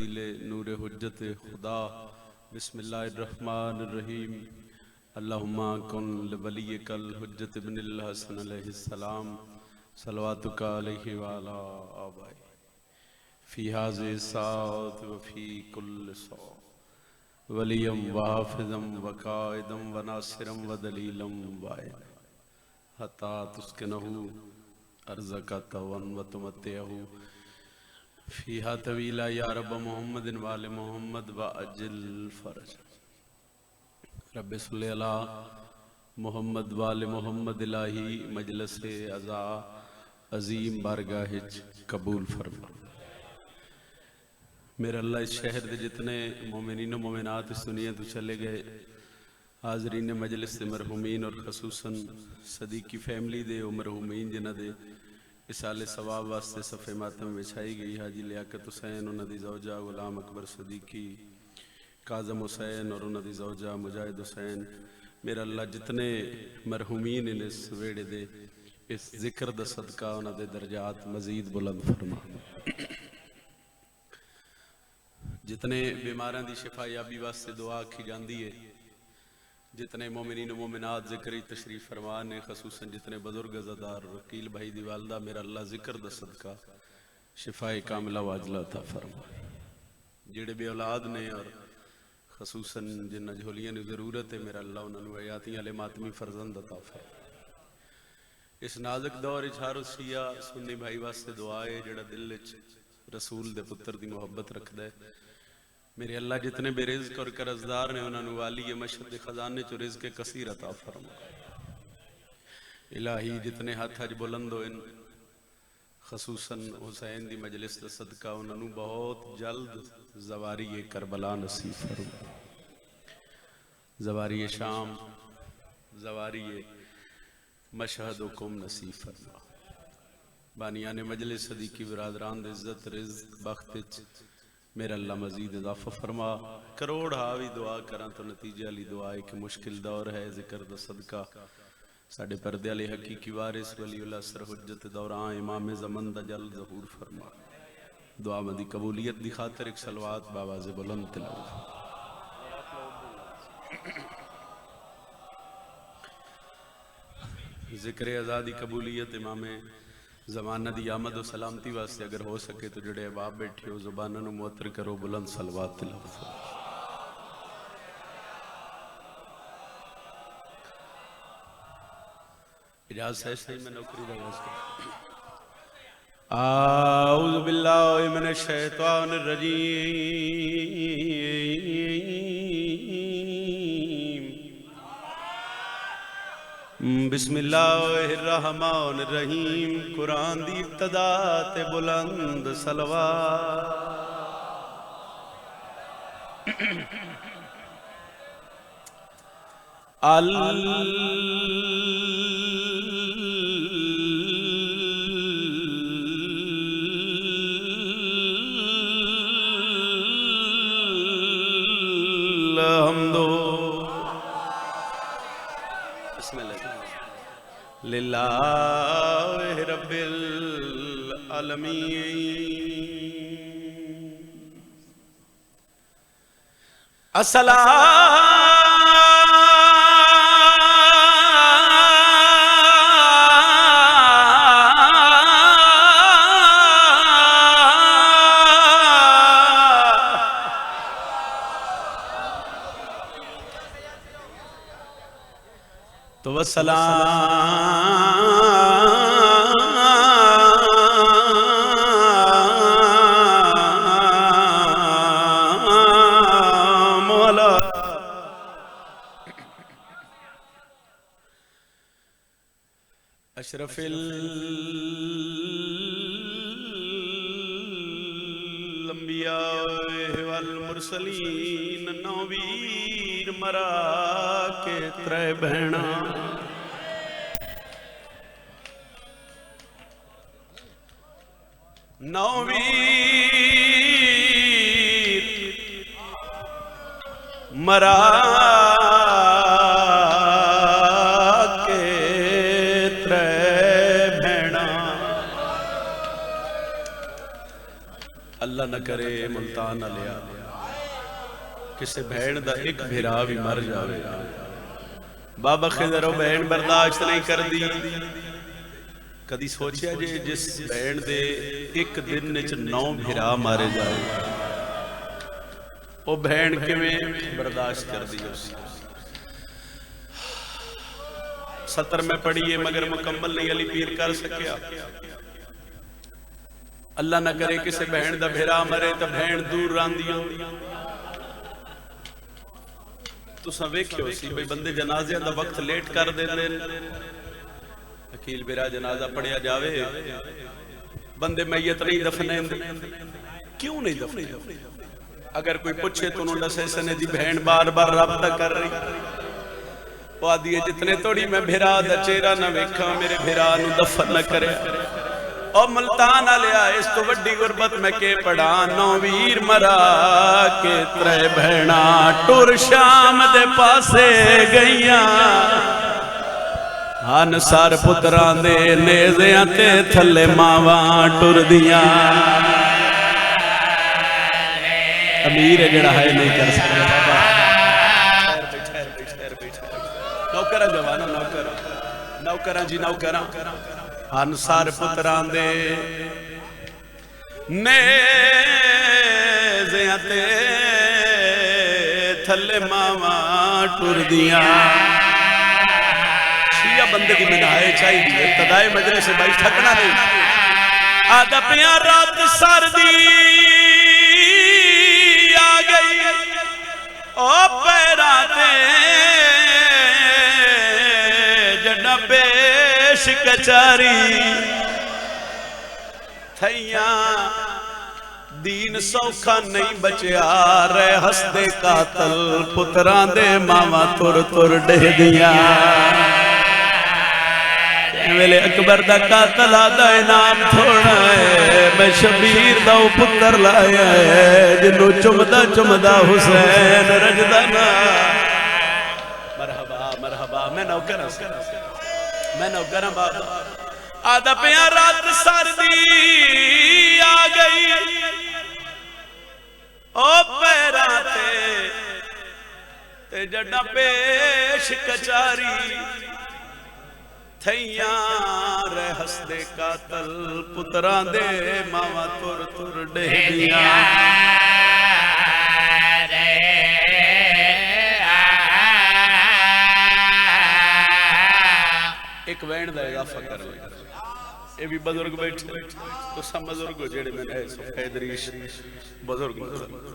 फजीले नूर हुज्जत खुदा बिस्मिल्लाहिर्रहमानिर्रहीम अल्लाहुम्मा कुन लिवलियकल हुज्जत इब्निल हसन अलैहिस्सलाम सलवातुका अलैहि व अला आबाई फी हाज़िहि साअत व फी कुल्लि साअत वलियम व हाफ़िज़म व काइदम व नासिरम व दलीलम व हत्ता तुस्किनहु अर्ज़का तवन व तुमत्तिअहु फ़ीहा तवीला या रब मोहम्मदिन वाले मोहम्मद व अजिल फ़रज रब्बि सल्लि अला मोहम्मद वाले मोहम्मद इलाही मजलिस अज़ा अज़ीम बारगाह कबूल फरमा। मेरे अल्लाह इस शहर के जितने मोमिनीन मोमिनात इस दुनिया तो चले गए हाजरीन मजलिस के मरहूमीन और खसूसन सदीकी फैमिली दे मरहूमीन जिन्हां दे इसाले सवाब वास्ते सफ़े मातम बिछाई गई हाजी लियाकत हुसैन उन्होंने ज़ौजा गुलाम अकबर सदीकी काज़म हुसैन और उन्होंने ज़ौजा मुजाहिद हुसैन मेरा अल्लाह जितने मरहूमीन इन इस वेड़े दे इस जिक्र दा सदका उन्होंने दर्जात मजीद बुलंद फरमा। जितने बीमारां दी शिफा याबी वास्ते दुआ आखी जाती है जितने मोमिनीन मोमिनात जिक्र तशरीफ फरमान ने खसूसन जितने बुजुर्ग अज़ादार वकील भाई दी वालदा मेरा अल्लाह जिक्र दा सदका शिफाए कामिला वाजला अता फरमा। जेड़े बे औलाद ने और खसूसन जिन्हां झोलियां दी ज़रूरत है मेरा अल्लाह उन्होंने हयातियां वाले मातमी फरजंद अता फरमा। इस नाजुक दौर हर शिया सुन्नी भाई वास्ते दुआ है जेड़ा दिल विच रसूल दे पुत्र दी मुहब्बत रखदा है मेरे अल्लाह जितने बेरिज़्क और कर्जदार ने उन्होंने वाली मशहद के खजाने चो रिज़्क़ कसीर अता फरमा। इलाही जितने हाथ अज बुलंद हो खसूसन हुसैन दी मजलिस दा सदका उन्होंने बहुत जल्द ज़वारी करबला नसीब फरमा ज़वारी शाम ज़वारी मशहद हुकुम नसीब फरमा। बानियान मजलिस सदीकी बिरादरान दे इज्जत रिज़्क़ बख्त मेरा अल्लाह मजीद इजाफा फरमा। करोड़ हावी दुआ करा तो नतीजे वाली दुआ है कि मुश्किल दौर है जिक्र दा सदका साडे पर्दे वाले हकीकी वारिस वलीउल असर हुज्जत दौरान इमाम ज़मन दा जल्द ज़हूर फरमा। दुआ मदी कबूलियत दी खातिर एक सलवात बावाज़े बुलंद तिलावत। जिक्र आज़ादी कबूलियत इमाम ज़माना दी आमद और सलामती वास्ते अगर हो सके तो जड़े अहबाब बैठे हो ज़ुबाना नू मुअत्तर करो बुलंद सलवात तिलावत। इजाज़त है सही मैं नौकरी दा आवाज़ कर आऊज़ु बिल्लाहि मिनश शैतानिर रजीम बिस्मिल्लाहिर्रहमानिर्रहीम। कुरान दी इब्तदा ते बुलंद सलवात। लिल्लाहि रब्बिल आलमीन। तो वस्सलाम अला अशरफिल अंबिया वल मुरसलीन। नौवीर मरा के त्रै बहना नौवीर मरा के त्रै भैणा। अल्लाह न करे मुल्तान ना लिया किसी भैन का एक भिरा भी मर जाए। बाबा खिदर भैन बर्दाश्त नहीं कर दी। कदी सोचिया जे जिस भैन दे एक दिन 9 भिरा मारे जाए वो भैन किवें बर्दाश्त कर दी। 70 में पढ़िए मगर मुकम्मल नहीं अली पीर कर सकिया। अल्लाह ना करे किसी भैन का भिरा मरे तो भैन दूर रहिंदी। तुसां वेखियो सी भाई बंदे जनाजे का वक्त लेट कर देंदे। वकील बिरा जनाजा पढ़िया जावे बंदे मैयत नहीं दफनेंदे। क्यों नहीं दफनेंदे? अगर कोई पूछे तो उन्होंने दसे सने दी बहन बार बार रब्ता कर रही वो आदि जितने तोड़ी मैं भिरा दा चेहरा ना वेखा मेरे भिरा नू दफन न करे। और मुल्तान आलिया इस तो वड्डी गुरबत मैं के पढ़ा। 9 वीर मरा के 3 बहना टुर शाम दे पासे गईयां। हन सार पुत्रां दे नेज़ियां ते थल्ले मावां टुरदियां। अमीर जड़ा है नहीं कर सकता। नौकरा जवाना नौकरा नौकरा जी नौकरा हन सार पुत्रां दे नेज़ियां ते थल्ले मावां टुरदियां। शिया बंदे की मिनाए चाहिए तदाए मजलिस से भाई थकना नहीं। आदा पिया रात सर्दी आ गई ओ पैरा ते जड़ा पेश कचारी थैया। दीन सौखा नहीं बचिया रह हसदे कातल पुत्रां दे मावा तुर तुर डेदियां। वेले अकबर दा कातल आदा इनाम थोड़ा है। मैं शबीर दा पुत्र लाया है जिन्नू चुमदा चुमदा हुसैन रजदा ना। मरहबा मरहबा मैं नौकर बाबा। आदा पिया रात सर्दी आ गई ओ पैरा ते जड़ा पेश कचारी थैया रे हसदे कातल पुत्रां दे मावा तुर तुर डेदियां। एक वैन का इजाफा कर ये भी बुजुर्ग बैठे तो सब बुजुर्ग हो जेड़े मैंने हैदरीश बुजुर्ग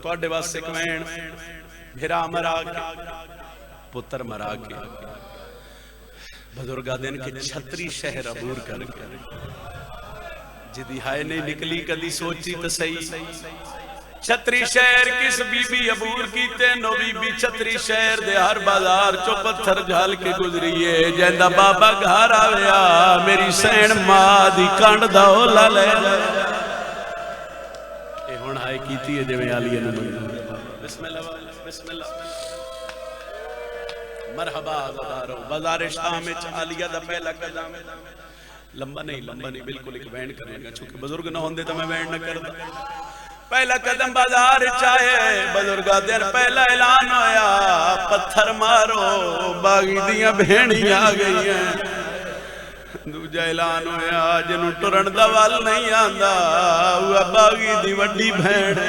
तुहाडे वास्ते एक वैन भिरा मरा के पुत्र मरा के बुजुर्गा दिन के 36 शहर अबूर करके जिदी हाय नहीं निकली कदी सोची तो सही। 36 शहर किस बीबी अबूर कीते नो बीबी 36 शहर दे हर बाजार चो पत्थर झाल के गुजरीए। जैंदा बाबा घर आया मेरी सैन मां दी कंड दा ओला ले ए हुण हाय कीती है जिवें आलिया ने बिस्मिल्लाह बिस्मिल्लाह मरहबा बाजार शाम में आलिया दा पहला कदम लंबा नहीं बिल्कुल एक वैन करेगा चूंकि बुजुर्ग ना होंदे तो मैं वैन ना करदा। पहला कदम बाजार चाहे बुजुर्गा दिन पहला ऐलान होया पत्थर मारो बागी दियां भेड़ियां आ गई हैं। दूजा ऐलान होया जिन्हों टुरन दा वल नहीं आंदा वह बागी दी वड्डी भेड़।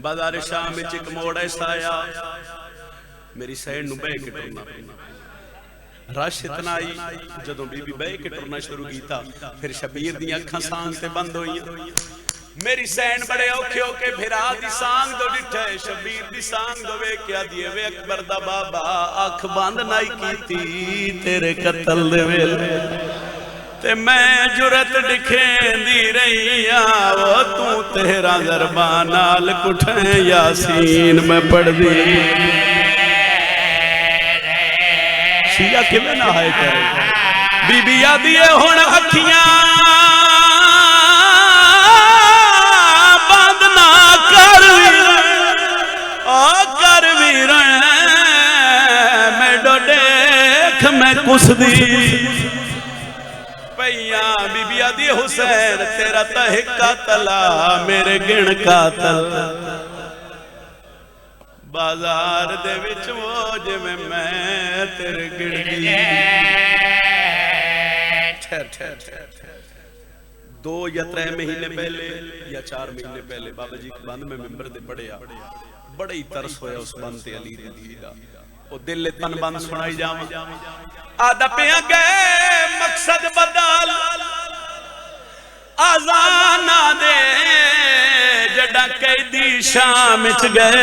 बाजार शाम में एक मोड़ ऐसा आया मेरी साइड नूं बह के टुरना रश इतना आई जदों बीबी बह के टुरना शुरू किया फिर शबीर दी अखां सांग ते बंद होई। मेरी सैन बड़े औखे होके भिरा दी सांग दो डिठे शबीर दी सांग दो वे क्या दिए वे अकबर दा बाबा अख बंद नाई कीती तेरे कत्ल दे वेले ते मैं जुरत दिखेंदी रही वो तू तेरा ज़रबा नाल कुठे यासीन में पढ़दी। शिया किवें ना हाय करे बीबी आदी हुण अखियां बंद ना कर वीर मैं डो देख मैं कुसदी पैया बीबी आदि हुसैन तेरा तो एक कातला मेरे गिण कातल बाजार दे विच वो जिवें मैं तेरे गिण दी। दो या 3 महीने पहले या 4 महीने पहले बाबा जी के बंद में मिंबर दे पढ़िया, बड़ा ही तरस होया उस बंद ते अली दी दी दा। ओ दिल तन बंद सुनाई जावा आदा पिया गए मकसद बदल आजाना दे जड़ा कैदी शाम च गए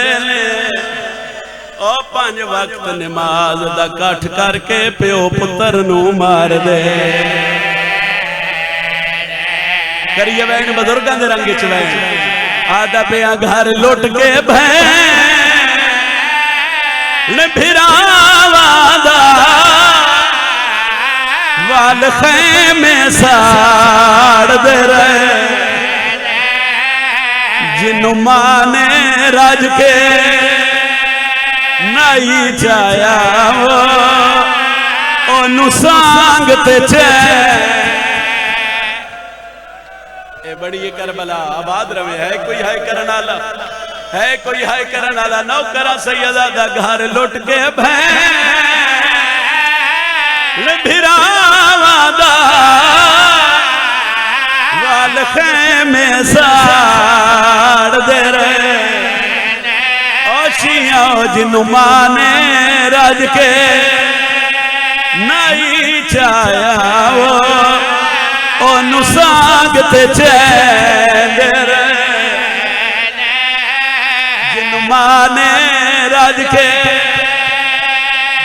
ओ 5 वक्त नमाज दा कठ करके प्यो पुत्र नू मार दे। करिए वैन बुजुर्गों के रंग च वैन आदा पिया घर लुट के भैन भिरावादा वाल खैमे साड़ दे रहे जिन्नू माने राज के नहीं जाया ओनू सांग ते बड़ी ये करबला आबाद रवे है कोई है करन वाला है कोई है करन वाला नौकरा सैयदा दा घर लुट के भैन भिरावादा वाल खैमे साड़ दे रहे ओशिया जिन्नू माने राज के नहीं चाया वो ओनू सांग ते चैन जिन्नू माने राज के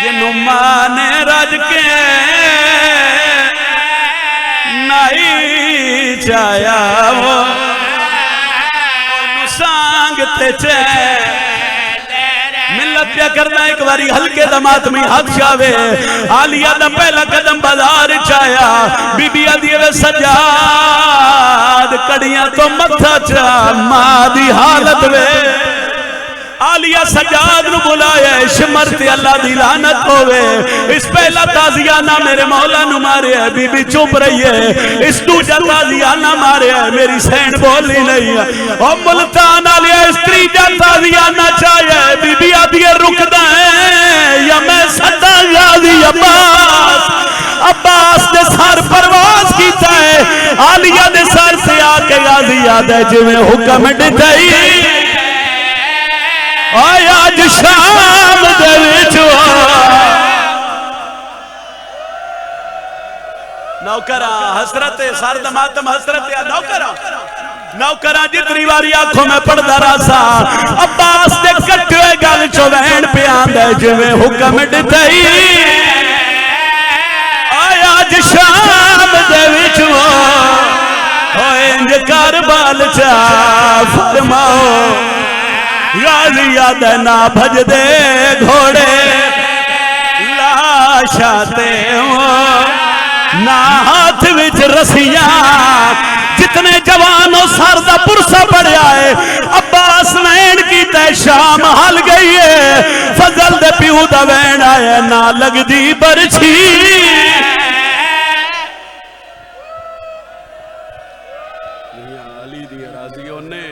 जिन्नू माने राज के नहीं चाया वो ओनू सांग ते चैन। मिलत क्या करना एक बारी हल्के दमात में हाथ जावे आलिया दा पहला कदम बाजार चाया बीबी आदि वे सजाद कड़ियां तो मथा चा मां दी हालत वे आलिया सजाद नु बुलाया इश्मर ते अल्लाह दी लानत होवे इस पहला ताजियाना मेरे मौला नु मारे है बीबी चुप रही है इस दूजा ताजियाना मारे है मेरी सैन बोली नहीं है ओ मुल्तान आलिया स्त्री जा ताजियाना चाहे बीबी आदि रुकदा है या मैं सदा गाजी अब्बास अब्बास दे सर परवाज कीता है आलिया दे सर से आके गाजी याद है जिवें हुक्म दिताई आज शाम दे विच नौकरा हसरत सर दा मातम हसरत नौकरा नौकरा जितनी बारी आंखों में पड़दा रहा अब्बास दे कट्टे गल चो वैन पे आंदा जिवें हुक्म दिताई आज शाम दे विच इंज कर बाल चा फरमाओ गाजिया दे ना भजदे घोड़े लाशा ते ना हाथ विच रसियां जितने जवानों सर दा पुरसा पड़िया है अब्बास नैन की तय शाम हल गई है फजल दे प्यू दा वैन आया ना लगदी बरछी अली दी राजी ओने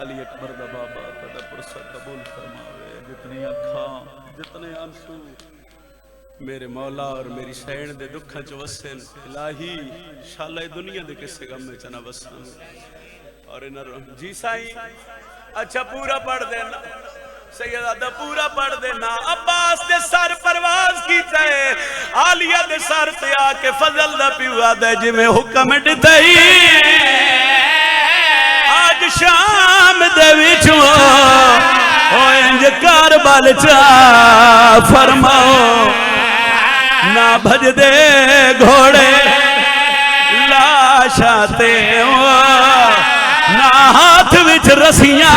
अली अकबर दा बाबा तेरा पुरसा कबूल फरमावे जितनी अखां जितने आंसू मेरे मौला और मेरी सैन दे दुखा च वसन इलाही शाला दुनिया दे किसे गम में चना वसन और इन जी साईं अच्छा पूरा पढ़ देना सैयदा पूरा पढ़ देना अब्बास दे सर परवाज कीता है आलिया दे सर ते आके फजल दा पिवा दे जिवें हुक्म दिताई आज शाम दे विच ओ इंज कर बल चा फरमाओ ना भजदे घोड़े लाशा ते ना हाथ विच रसियां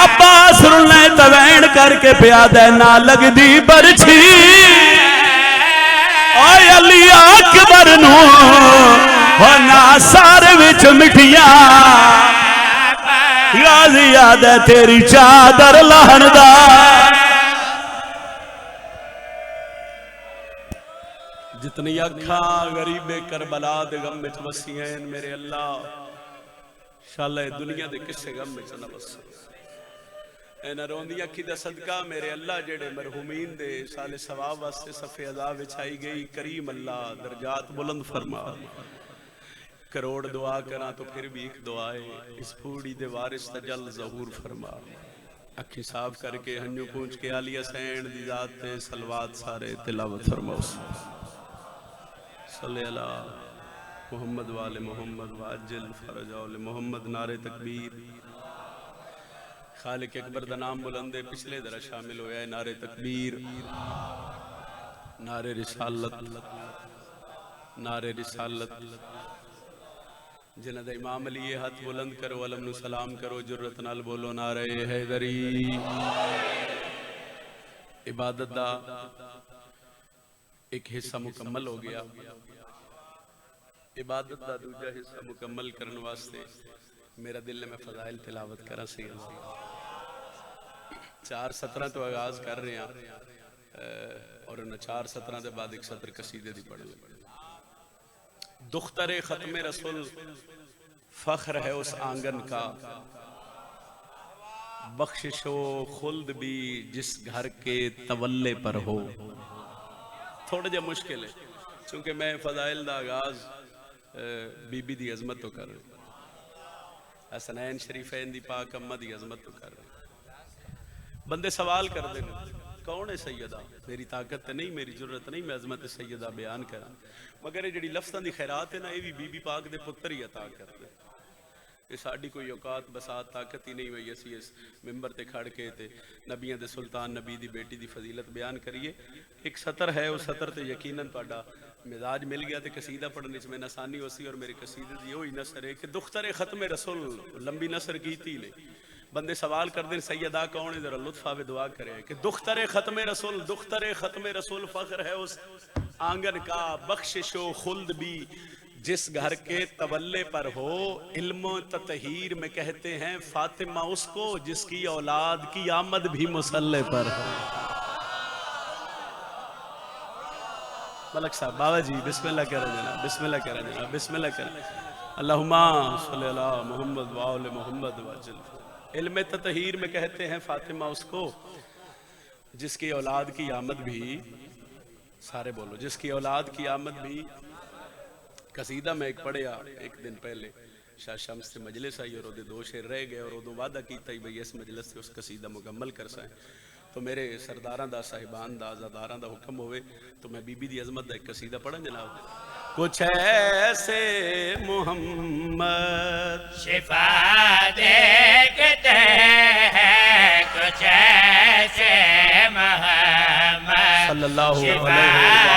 अब्बास रुलने तवैन करके पिया दे ना लगदी बरछी ओए अली अकबर नू ना सार विच मिठियां गाजिया दे तेरी चादर लहनदा जितनी अखा गरीबे करबला दे गम विच वसियां मेरे अल्लाह शाला दुनिया दे किसे गम विच ना वसे। इन्हां रोंदी अखी दा सदका मेरे अल्लाह जेड़े मरहूमीन दे साले सवाब वास्ते सफे अज़ा विछाई गई करीम अल्लाह दर्जात बुलंद फरमा। करोड़ दुआ करा तो फिर भी एक दुआ है इस फूड़ी दे वारिस तजल ज़हूर फरमा। अखी साफ करके हंजू पूंछ के आलिया सैन दी जात ते सलवात सारे तिलावत फरमाओ। सल्ले अला मोहम्मद वाले मोहम्मद वाजिल फरजाउल मोहम्मद। नारे तकबीर। खालिक अकबर दा नाम बुलंदे पिछले दरा शामिल होया है। नारे तकबीर, नारे रिसालत, नारे रिसालत। जिन्हां दा इमाम अली ये हाथ बुलंद करो अलम नु सलाम करो जुर्रत नाल बोलो नारे हैदरी। इबादत दा एक हिस्सा मुकम्मल हो गया। इबादत दा दूजा हिस्सा मुकम्मल करने वास्ते मेरा दिल में फजाइल तिलावत करा सी। 4:17 तो आगाज कर रहे हैं और 4:17 के बाद एक सत्र कसीदे दी पढ़। दुख्तरे खत्मे रसूल फख्र है उस आंगन का, बख्शिशो खुल्द भी जिस घर के तवल्ले पर हो। थोड़ा जा मुश्किल है क्योंकि मैं फजाइल दा आगाज बीबी दी अजमत तो कर रहा, हसनैन शरीफैन दी पाक अम्मा दी अजमत तो कर रहा। बंदे सवाल कर दे कौन है सैयदा, मेरी ताकत नहीं, मेरी जरूरत नहीं मैं अजमत सैयदा बयान करा, मगर ये जी लफ्ज़ां दी खैरात है ना ये भी बीबी पाक दे पुत्र ही अता करते। ये साड़ी कोई औकात बसात ताकत ही नहीं हुई असी इस मिंबर ते खड़ के ते नबियां दे सुल्तान नबी दी बेटी दी फजीलत बयान करिए। एक सतर है उस सतर ते यकीनन तुहाडा मिजाज मिल गया तो कसीदा पढ़ने में आसानी होसी। और मेरे कसीदे की वही नसर है कि दुख्तरे खत्मे रसूल लंबी नसर की ने। बंदे सवाल करते हैं सैयदा कौन है, जरा लुत्फ आवे दुआ करे कि दुख्तरे खत्मे रसूल, दुख्तरे खत्मे रसूल फख्र है उस आंगन का, बख्शिशो खुल्द भी जिस घर के तवल्ले पर हो। इल्म ततहीर में कहते हैं फातिमा उसको जिसकी औलाद की आमद भी मुसल्ले पर हो। मलक साहब बाबा जी बिस्मिल्लाह करें जनाब, बिस्मिल्लाह करें जनाब, बिस्मिल्लाह करें। अल्लाहुम्मा सल्ली अला मोहम्मद व आले मोहम्मद वजल। इल्म ततहीर में कहते हैं फातिमा उसको जिसकी औलाद की आमद भी, सारे बोलो, जिसकी औलाद की आमद भी। कसीदा में एक पढ़िया एक दिन पहले शाह शम्स से मजलिस आई और दो शेर रह गए और उदों वादा किया भाई इस मजलिस से उस कसीदा मुकम्मल कर सकें। तो मेरे सरदारां दा साहिबान दा आज़ादारां दा हुक्म होवे तो मैं बीबी दी अजमत दा एक कसीदा पढ़ा जनाब। कुछ ऐसे मोहम्मद शिफा देखते हैं, कुछ ऐसे मोहम्मद सल्लल्लाहु शिफा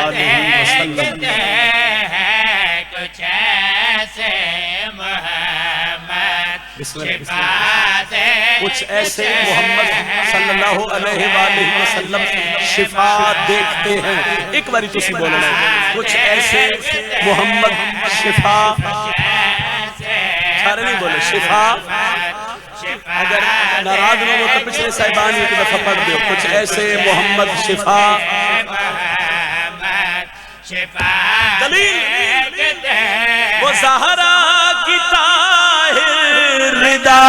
अलैहि वसल्लम, देखते हैं, कुछ ऐसे मोहम्मद शिफा कुछ ऐसे मोहम्मद सल्लल्लाहु अलैहि वसल्लम शिफा देखते हैं। एक बारी तुसी बोलो ना, कुछ ऐसे मोहम्मद शिफा, सारे नहीं बोले शिफा। अगर नाराज न हो तो पिछले साहिबान एक दफा पढ़ दो, कुछ ऐसे मोहम्मद शिफा। दलील वो ज़हरा की ताहिर रिदा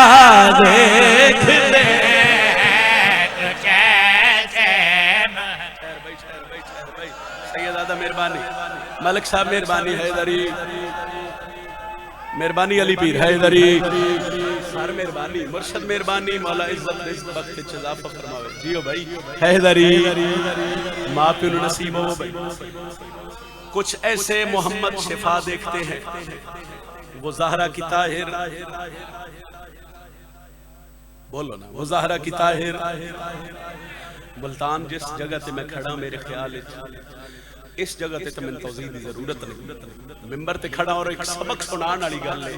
देखते सैयदा मेहरबानी, मलिक साहब मेहरबानी, हैदरी मेहरबानी, अली पीर हैदरी सर मेहरबानी, मुर्शद मेहरबानी, मौला इज्जत रिज़्क़ बख्त इज़ाफ़ा फरमावे। जियो भाई हैदरी माफ़ी नसीब हो भाई। कुछ ऐसे मोहम्मद शिफा देखते हैं, वो ज़हरा की ताहिर, बोलो ना, वो ज़हरा की ताहिर। मुल्तान जिस जगह ते मैं खड़ा मेरे ख्याल इस जगह ते तो मैंने तौज़ीह दी जरूरत नहीं, मिंबर ते खड़ा और एक सबक सुनाने वाली गल है।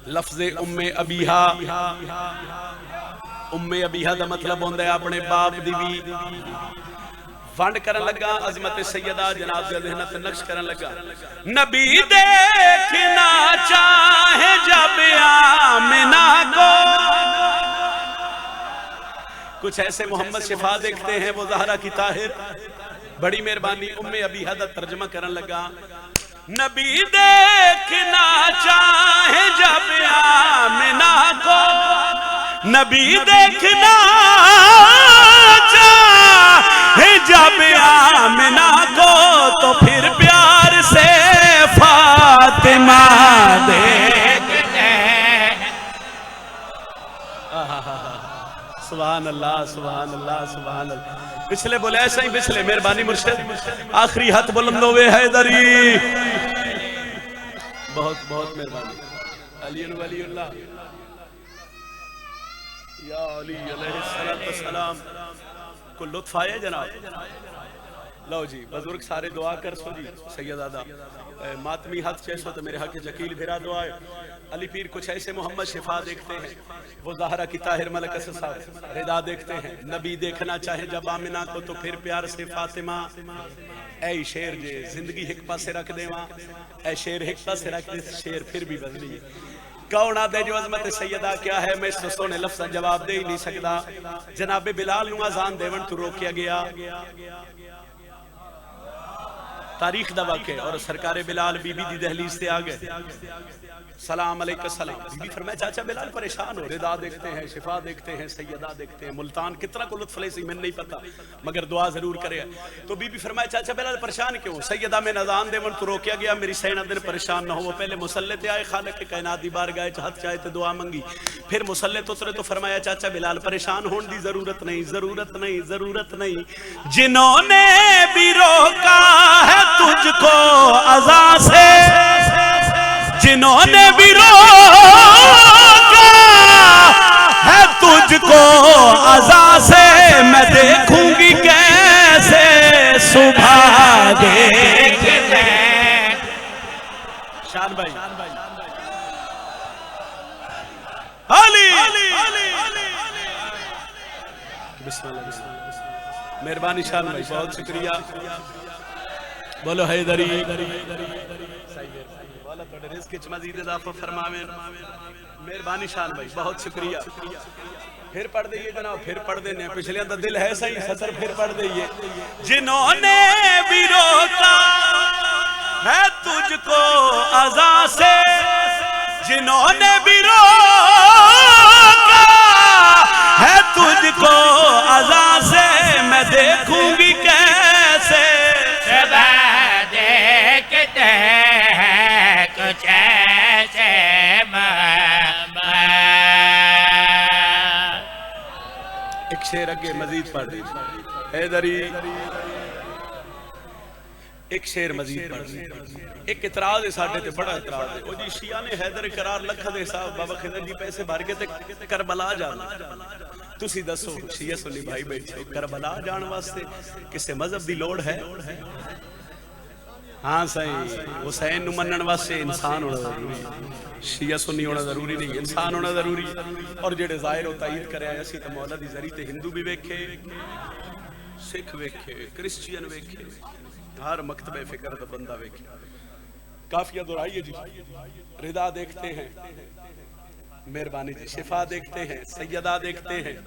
लफ्ज़े उम्मे अबीहा, उम्मे अबीहा दा मतलब होंदा है अपने बाप दी भी वंड करन लगा। अजमत सैयदा जनाब दे ज़हन ते नक्श करन लगा। नबी देखना चाहे जब आमिना को, कुछ ऐसे मोहम्मद शिफा देखते हैं वो ज़हरा की ताहिर। बड़ी मेहरबानी। उम्मे अबी हदा तर्जमा करन लगा। नबी देखना चाहे जब आमिना को, नबी देखना चाहे जब आमिना को, तो फिर प्यार से फातिमा देखते हैं। सुभान अल्लाह, सुभान अल्लाह, सुभान अल्लाह। पिछले बोले ऐसा ही पिछले। मेहरबानी मुर्शिद, आखिरी हाथ बुलंद होवे हैदरी। बहुत बहुत मेहरबानी। अली वलीउल्लाह या अली अलैहिस्सलाम को लुत्फ आया जनाब। लो जी बुजुर्ग सारे दुआ कर सो जी। सैयदादा मातमी हाथ चैसो तो मेरे हक जकील फिरा दुआ है। अली पीर कुछ ऐसे मोहम्मद शिफा देखते हैं, वो ज़हरा की ताहिर मलक साहब रिदा देखते हैं। नबी देखना चाहे जब आमिना को, तो फिर प्यार से फातिमा। ऐ शेर जे जिंदगी हिक पासे रख देवा, ऐ शेर हिक पासे रख दे, शेर फिर भी बदली कौन आदे जो अजमत सैयदा क्या है। मैं इस सोने लफ्ज़ जवाब दे ही नहीं सकता। जनाबे बिलाल नु अज़ान देवन तो रोकिया गया, तारीख दा वाक़या। और सरकारे बिलाल बीबी दी दहलीज से आ गए। सलाम अलैकुम सलाम। बीबी फरमाया चाचा बिलाल परेशान हो, रिदा देखते हैं, शिफा देखते हैं, सैयदा देखते हैं। मुल्तान कितना को लुत्फ ले सी मैंने नहीं पता, मगर दुआ जरूर करे। तो बीबी फरमाया चाचा बिलाल परेशान क्यों? सैयदा में नज़ान देवन तो रोकिया गया, मेरी सैना दिन परेशान ना हो। वो पहले मुसल्ले ते आए, खालिक के कायनात दी बारगाह च हाथ चाहे तो दुआ मंगी, फिर मुसल्ले तो उतरे। तो फरमाया चाचा बिलाल परेशान होने की जरूरत नहीं, जरूरत नहीं, जरूरत नहीं। जिन्होंने भी रोका है तुझको अज़ा से, जिन्होंने भी रोका है तुझको अज़ा से, मैं देखूंगी कैसे सुबह देखते हैं। शान भाई अली मेहरबानी। शान भाई बहुत शुक्रिया। बोलो हैदरी। मजीद इजाफा फरमावे। मेहरबानी शान भाई बहुत शुक्रिया। फिर पढ़ दइए जनाब, फिर पढ़ देने। पिछले तो दिल है सही, सतर फिर पढ़ दइए। जिन्होंने भी रोका है तुझको अज़ा से, जिन्होंने भी रोका है तुझको अज़ा से, मैं देखूंगी कैसे देखते हैं कुछ ऐसे। एक शेर अगे मजीद पढ़ दीजिए हैदरी, एक शेर मजीद पढ़ दीजिए। एक इतराज है साडे ते, बड़ा इतराज है। ओ जी शिया ने हैदर करार लखा दे साहब बाबा खिदर जी पैसे भर के ते करबला जाना। तुसी दसो शिया सुन्नी भाई बैठे करबला जान वास्ते किसे मजहब दी लोड़ है? हाँ सही, हुसैन नु मनन वास्ते इंसान होना जरूरी, शिया सुन्नी होना जरूरी नहीं, इंसान होना जरूरी। और जेड़े जाहिर होता ईद करे असी तो मौला दी जरी ते हिंदू भी वेखे, सिख वेखे, क्रिश्चियन वेखे, हर मकतबे फिक्र दा बंदा वेखे। काफिया दोहराइए जी। रिदा देखते हैं, मेहरबानी जी। शिफा देखते हैं, सैयदा देखते हैं,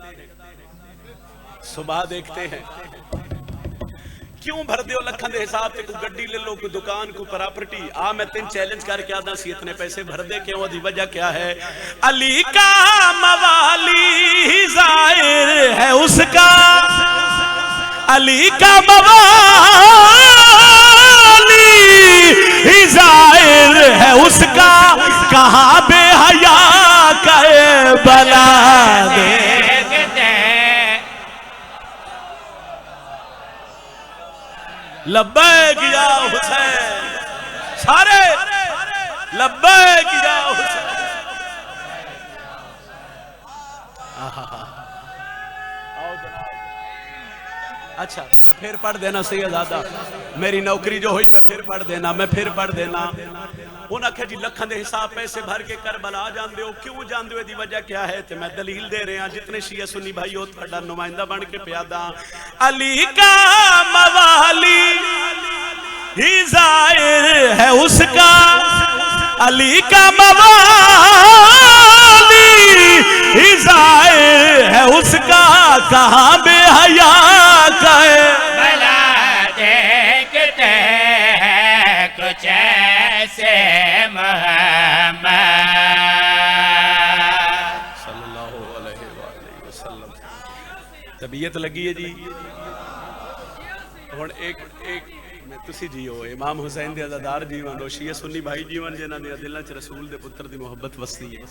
सुबह देखते हैं। क्यों भर दो लखन के हिसाब से? कोई गड्डी ले लो, कोई दुकान, कोई प्रॉपर्टी। आ मैं तेन चैलेंज करके आदा सी इतने पैसे भर दे, क्यों? दी वजह क्या है? अली का मवाली जाहिर है उसका, अली का मवाली जाहिर है उसका, कहाँ बेहया कहे बला देखते। लब्बैक या हुसैन, सारे लब्बैक या हुसैन। अच्छा मैं फिर पढ़ देना सैयदादा, मेरी नौकरी जो हुई मैं फिर पढ़ देना, मैं फिर पढ़ देना। उन्हें आख्या जी लखन के हिसाब पैसे भर के करबला जाते हो, क्यों जाते हो? दी वजह क्या है? तो मैं दलील दे रहा, जितने शिया सुन्नी भाई हो तुहाडा नुमाइंदा बन के प्यादा। अली का मवाली ही जाहिर है उसका, अली का मवाली ही जाहिर है उसका, कहाँ बेहया कहे बला वसल्लम। तबीयत लगी है जी हुण एक मैं तुसी जी हो इमाम हुसैन दे अज़ादार जीवन हो शिया सुन्नी भाई जीवन जिन्हां दे दिलां च रसूल दे पुत्र दी मुहब्बत वसदी है।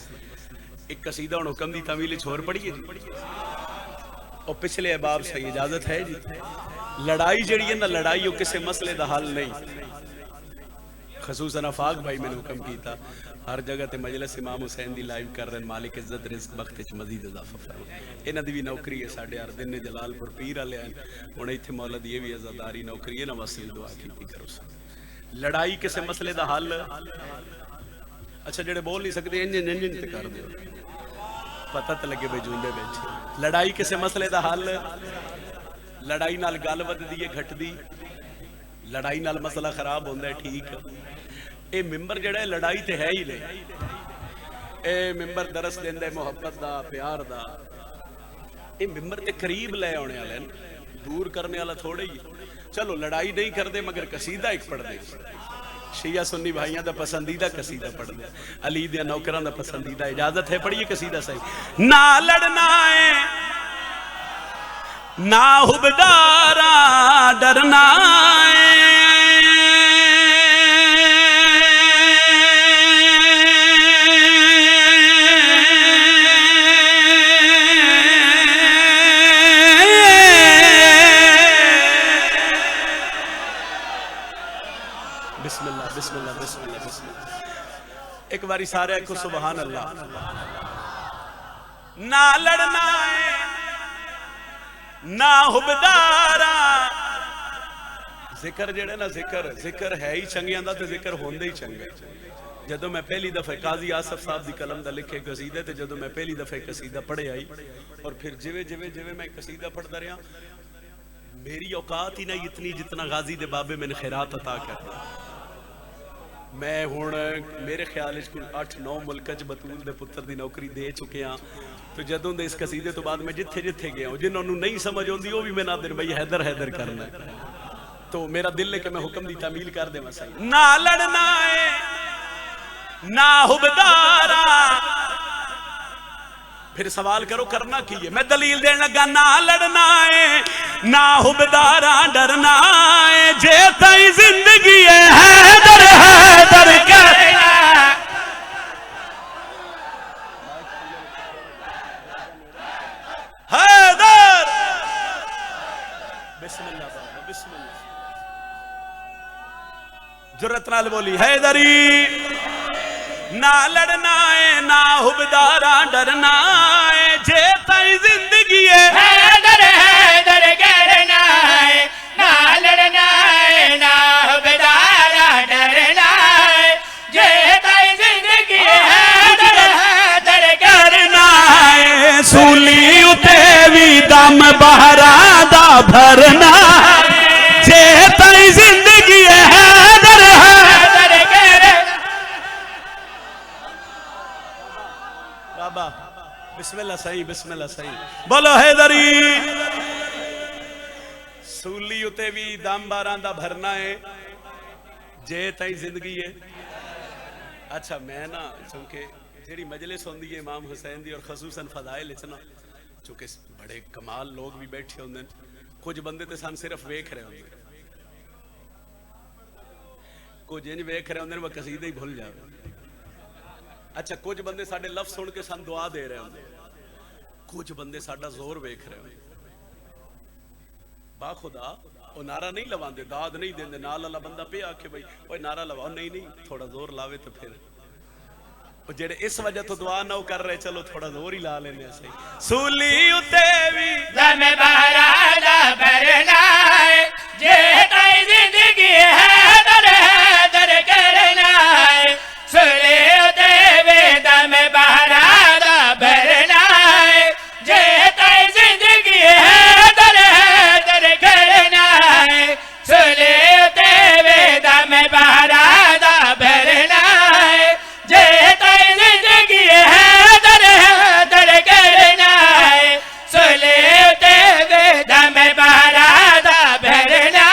एक कसीदा हुण हुक्म दी तावील छोर पढ़िए जी और पिछले अहबाब सही इजाजत है जी। लड़ाई जड़ी है ना लड़ाई वो किसी मसले का हल नहीं। खसूसन आफाक भाई मैंने हुक्म किया हर जगह ते मजलिस इमाम हुसैन दी लाइव कर रहे मालिक इज्जत रिज़्क़ बख्त च मजीद इजाफा फरमा। इन्हां दी भी नौकरी है साढ़े हर दिन ने जलालपुर पीर वाले हैं हुण इत्थे मौला दी भी अज़ादारी नौकरी है ना वास्ते दुआ कीती करो। लड़ाई किसी मसले का हल अच्छा जेड़े बोल नहीं सकते इंजन इंजन ते कर दो पता तो लगे भाई जूंडे बैठे। लड़ाई किसी मसले का हल लड़ाई नाल गल वधदी है घटदी लड़ाई नाल मसला खराब होंदा है ठीक। ये मिंबर जड़ा लड़ाई तो है ही नहीं। ये मिंबर दरस देंदा है मुहब्बत दा प्यार दा। ये मिंबर ते करीब ले आने वाले दूर करने वाला थोड़े ही। चलो लड़ाई नहीं करते मगर कसीदा एक पढ़ते शिया सुन्नी भाइयों का पसंदीदा कसीदा पढ़ते अली दे नौकरां दा पसंदीदा। इजाजत है पढ़िए कसीदा सही। ना लड़ना है ना हुबदारा डरना है बिस्मिल्लाह बिस्मिल्लाह बिस्मिल्लाह बिस्मिल्लाह एक बारी सारे आखो सुभान अल्लाह। ना लड़ना है ना हुबदारा जिक्र जेड़ा ना जिक्र है ही चंगियां दा ते जिक्र होंदे ही चंगे। जदों मैं पहली दफे काजी आसफ साहब दी कलम दा लिखे कसीदे ते जदों मैं पहली दफे कसीदा पढ़े आई और फिर जिवे जिवे जिवे मैं कसीदा पढ़दा रहा मेरी औकात ही नहीं इतनी जितना गाजी दे बाबे मैंने खैरात अता कर। मैं हुण मेरे ख्याल 8-9 मुल्क च बतूल दे पुत्र दी नौकरी दे चुके हाँ। तो जदों दे इस कसीदे तो बाद मैं जिथे जिथे गया जिन्होंने नहीं समझ आती वो भी मैं ना दिन भाई हैदर हैदर करना है। तो मेरा दिल है कि मैं हुक्म दी तामील कर देवां सही। ना लड़ना है ना हुबदारा फिर सवाल करो करना की है। मैं दलील देने लगा ना लड़ना है ना हुबदारा डरना है जे तई जिंदगी है हैदर हैदर करना। हैदर बिस्मिल्लाह बाबा बिस्मिल्लाह जुर्रत नाल बोली हैदरी। ना लड़ना है ना हुबदारा डरना है जे तई जिंदगी है हैदर हैदर करना है। ना लड़ना है ना हुबदारा डरना है जे तई जिंदगी है हैदर हैदर करना है। सूली उते भी दम बहरा दा भरना जे तई जिंदगी है हैदर हैदर करना। बाबा बिस्मिल्लाह सही बिस्मिल्लाह सही बोलो हैदरी। सूली उते भी दम बारां दा भरना है जे तई जिंदगी है। अच्छा मैं ना चूंकि जेड़ी मजलिस होंदी है इमाम हुसैन दी और खसूसन फदाइल च ना चूंकि बड़े कमाल लोग भी बैठे होंदे कुछ बंदे ते सन सिर्फ वेख रहे होंदे कुछ इंज वेख रहे होंदे वो कसीदे ही भूल जावे। अच्छा कुछ बंदे साडे लफ्ज़ सुन के सन दुआ दे रहे होंदे कुछ बंदे साडा जोर वेख रहे होंदे। बाखुदा वो नारा नहीं लवांदे दाद नहीं देंदे नाल वाला बंदा पे आके भाई ओए नारा लवाओ नहीं नहीं थोड़ा जोर लावे तो फिर जेड़े इस वजह तो दुआ ना कर रहे चलो थोड़ा जोर ही ला लेने सही। सूली उते भी दम बहरा दा भरना है जे तई जिंदगी है हैदर हैदर करना है। सूली उते भी दम बहरा दा भरना है जे तई जिंदगी है हैदर हैदर करना है। सूली उते भी दम बहरा दा भरना है जे तई जिंदगी है हैदर हैदर करना है। सूली उते भी दम बहरा दा भरना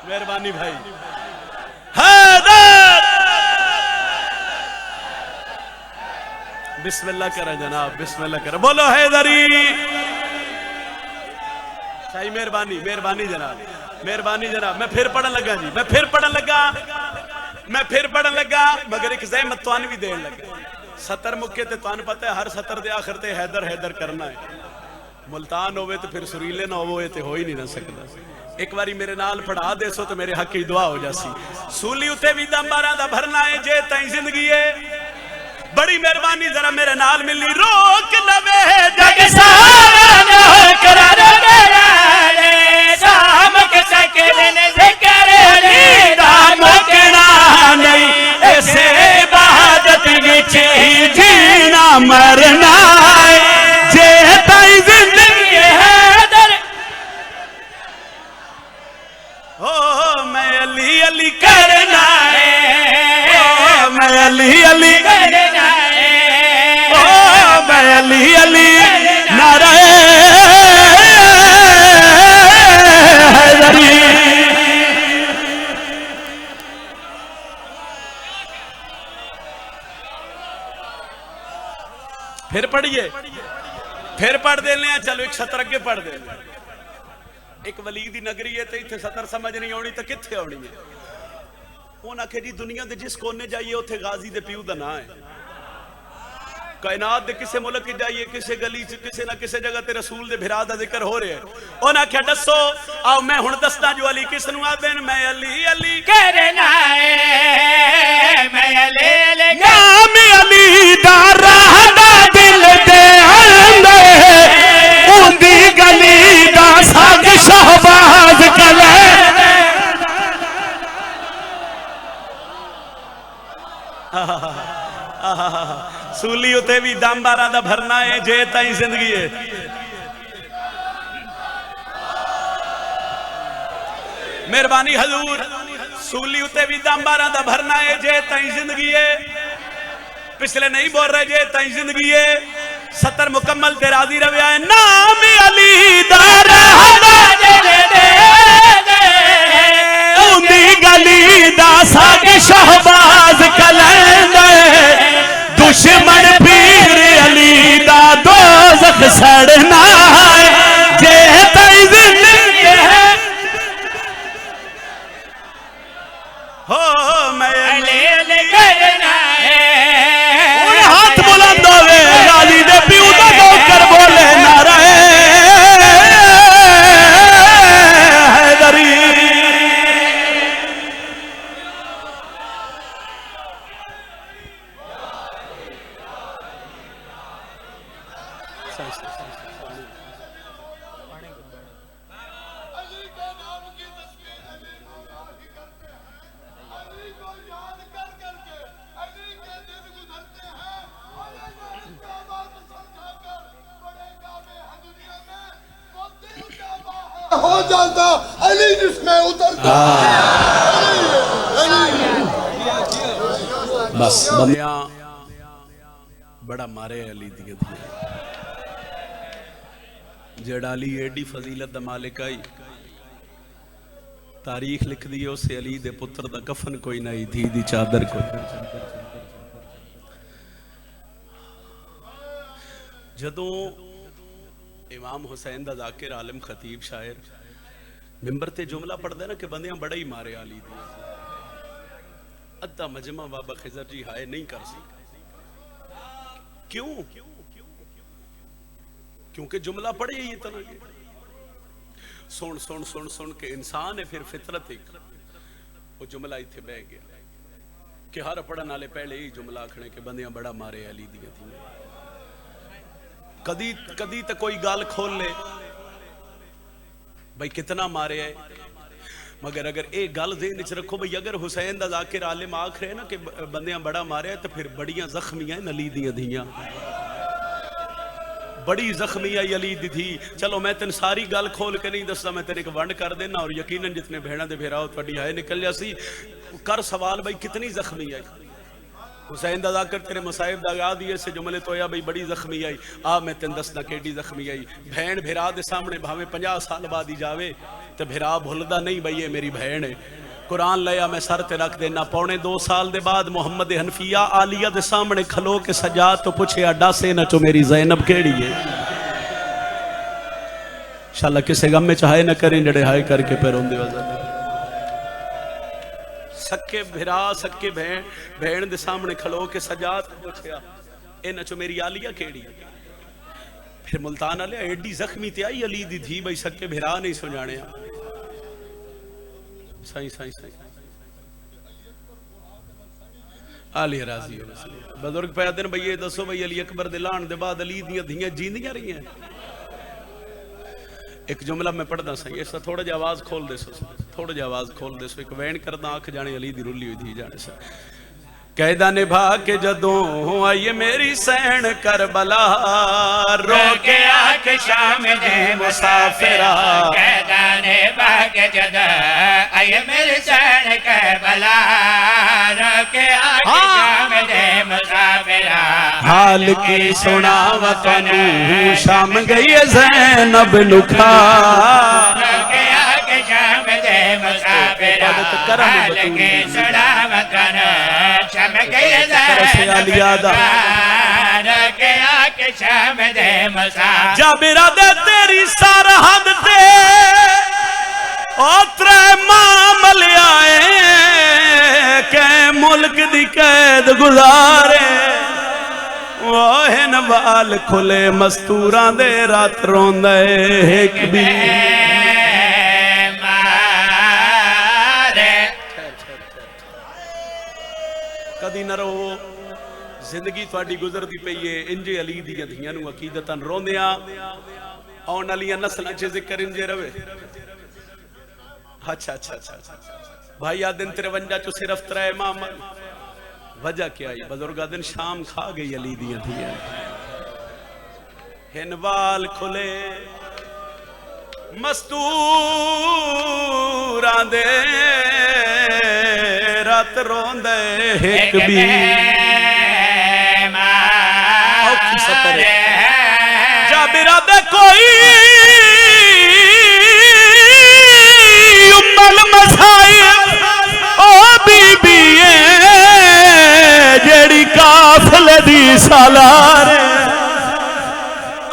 मेहरबानी भाई। हैदर बिस्मिल्लाह करें जनाब, बिस्मिल्लाह करें, बोलो हैदरी। शाही मेहरबानी, मेहरबानी जनाब, मेहरबानी जनाब। मैं फिर पढ़न लगा जी, मैं फिर पढ़न लगा, मैं फिर पढ़न लगा, मगर एक ज़हमत तुहानू भी देन लगा। सतर मुक्के ते तुहानू पता है हर सतर दे आखिर ते हैदर हैदर करना है। मुल्तान होवे तो फिर सुरीले ना होवे तो हो ही नहीं ना सकता। एक बारी मेरे नाल पढ़ा दे सो तो मेरे हक की दुआ हो जासी। सूली उते भी दम 12 दा भरना है जे तई जिंदगी है। बड़ी मेहरबानी जरा मेरे नाल मिली। रोक लवे जग सारा करार मेरा रे शाम के सकल ने जिक्र रे दाम कना नहीं ऐसे इबादत विच ही जीना मरना जे तई जिंदगी है दर। ओ मैं अली अली करना है, ओ मैं अली अली करना है, ओ मैं अली अली नारे हैदरी। फिर पढ़िए, फिर पढ़ देने। चलो एक सतर अगे पढ़ दे। एक वली दी नगरी है तो इत्थे सतर समझ नहीं आनी तो कित्थे आनी है। उन्हें आखे जी दुनिया के जिस कोने जाइए उत्थे गाजी दे प्यू दा ना है। कायनात दे किसे मुल्क जाइए किसे गली च किसे ना किसे जगह ते रसूल दे भिरा दा जिक्र हो रहा है। उन्हें आख्या दसो आओ मैं हुण दसदा जो अली किस नूं आदे ने। मैं अली अली करना है, मैं अली अली नाम अली दा रहदा दिल दे अंदर उंदी गली दा साग शहबाज कले। सूली उते भी दम 12 दा भरना है जे तई जिंदगी है। मेहरबानी हजूर। सूली उते भी दम 12 दा भरना है जे तई जिंदगी है। पिछले नहीं बोल रहे जे तई जिंदगी है। सतर मुकम्मल ते राजी रव्या है। नाम अली दा रहदा दिल दे उंदी गली दा साग शहबाज कलंदे दुश्मन पीर अली दा दोज़ख सड़ना जे तई जिंदगी है। हो मैं अली अली करना है। हाथ बुलंद होवे गाली दे प्यू दा नौकर बोले नारा हैदरी। हो जाता अली जिसमें उतरता। बस बंदिया बड़ा मारे अली दिया जेड़ा अली एडी फजीलत दा मालिक आई। तारीख लिख दी उस अली दे पुत्र दा कफन कोई नहीं धी दी चादर कोई। जदों इमाम हुसैन दा जाकिर आलिम खतीब शायर मिंबर ते जुमला पढ़दे ना कि बंदियां बड़ा ही मारे अली दी। अद्धा मजमा बाबा खिजर जी हाय नहीं कर सकते। क्यों? क्योंकि जुमला पढ़े ही इतना के सुन सुन सुन सुन के इंसान है फिर फितरत एक वो जुमला इत्थे बह गया कि हर पढ़न वाले पहले ही जुमला आखने के बंदियां बड़ा मारे अली दी थी। कदी कदी तो कोई गाल खोल ले भाई कितना मारे है। मगर अगर एक गल ज़हन च रखो भाई अगर हुसैन दा जाकिर आलिम आख रहे ना कि बंदियां बड़ा मारे तो फिर बड़ियां जख्मियां अली दी धियां बड़ी जख्मी आई अली दी थी। चलो मैं तेन सारी गल खोल के नहीं दसदा मैं तेन एक वंड कर देना और यकीनन जितने भेड़ा दे फेराओ थोड़ी हाय निकल जासी। कर सवाल भाई कितनी जख्मी आई हुसैन दा जाकिर तेरे मसाइब दा याद ही ऐसे जुमले तो या भाई बड़ी जख्मी आई। आ मैं तेन दसदा केडी जख्मी आई। भैन भेरा दे सामने भावे 50 साल बाद ही जावे ते भिरा भुलदा नहीं बई ये मेरी भैन है। कुरान लिया मैं सर ते रख देना। पौने 2 साल दे बाद मुहम्मद हनफिया आलिया दे सामने खलो के सजाद तो पूछे डासे न चो मेरी ज़ैनब केड़ी है। इंशाअल्लाह किसे गम में चाहे न करें जड़े हाय करके पे रोंदे वजह सक्के भिरा सक्के भैन दे सामने खलो के सजाद पूछया ए न चो मेरी आलिया केड़ी है। फिर मुल्तान वाले एडी जख्मी ते आई अली दी थी बई सक्के भिरा नहीं सुजाने। साईं साईं साईं आली राजी बुजुर्ग पै दिन बई ये दसो बई अली अकबर दे लाण दे बाद अली दी धियां जींदियां रही हैं। एक जुमला मैं पढ़दा सही इस थोड़ा जी आवाज खोल दे सो थोड़ा जी आवाज खोल दे सो एक वैन करदा आंख जाने अली दी रुली हुई थी जाने से कैदा निभा के जदों आई मेरी सैन करबला रोके आके शाम दे मुसाफिरा कैदा निभा के जदों आई मेरी सैन करबला रोके आके शाम दे मुसाफिरा हाल की सुनावा तनू शाम गई ज़ैनब नुखा रोके आके शाम दे मुसाफिरा हाल की सुनावा तनू शाम गई शाम दे मुसाफिरा जाबिरा दे तेरी सरहद ते ओ त्रै मामल आए कै मुल्क दी कैद गुजारे ओहन वाल खुले मस्तूरां दे रात रोंदे एक भी कदी न रो जिंदगी थोड़ी गुजरती पई है इंजे अली दी धियां नूं अकीदतन रोंदियां आउण वालियां नस्लां च जिक्र इंजे रवे। अच्छा अच्छा अच्छा भाई आ दिन 53 चो सिर्फ 3 इमाम वजह क्या आई बुजुर्गा दिन शाम खा गई अली दी धियां हिनवाल खुले मस्तूरां दे रात रोंदे एक भी औखी सतर जाबिरा दे कोई उम्मल मसाई ओ बीबी जेड़ी काफले दी सालार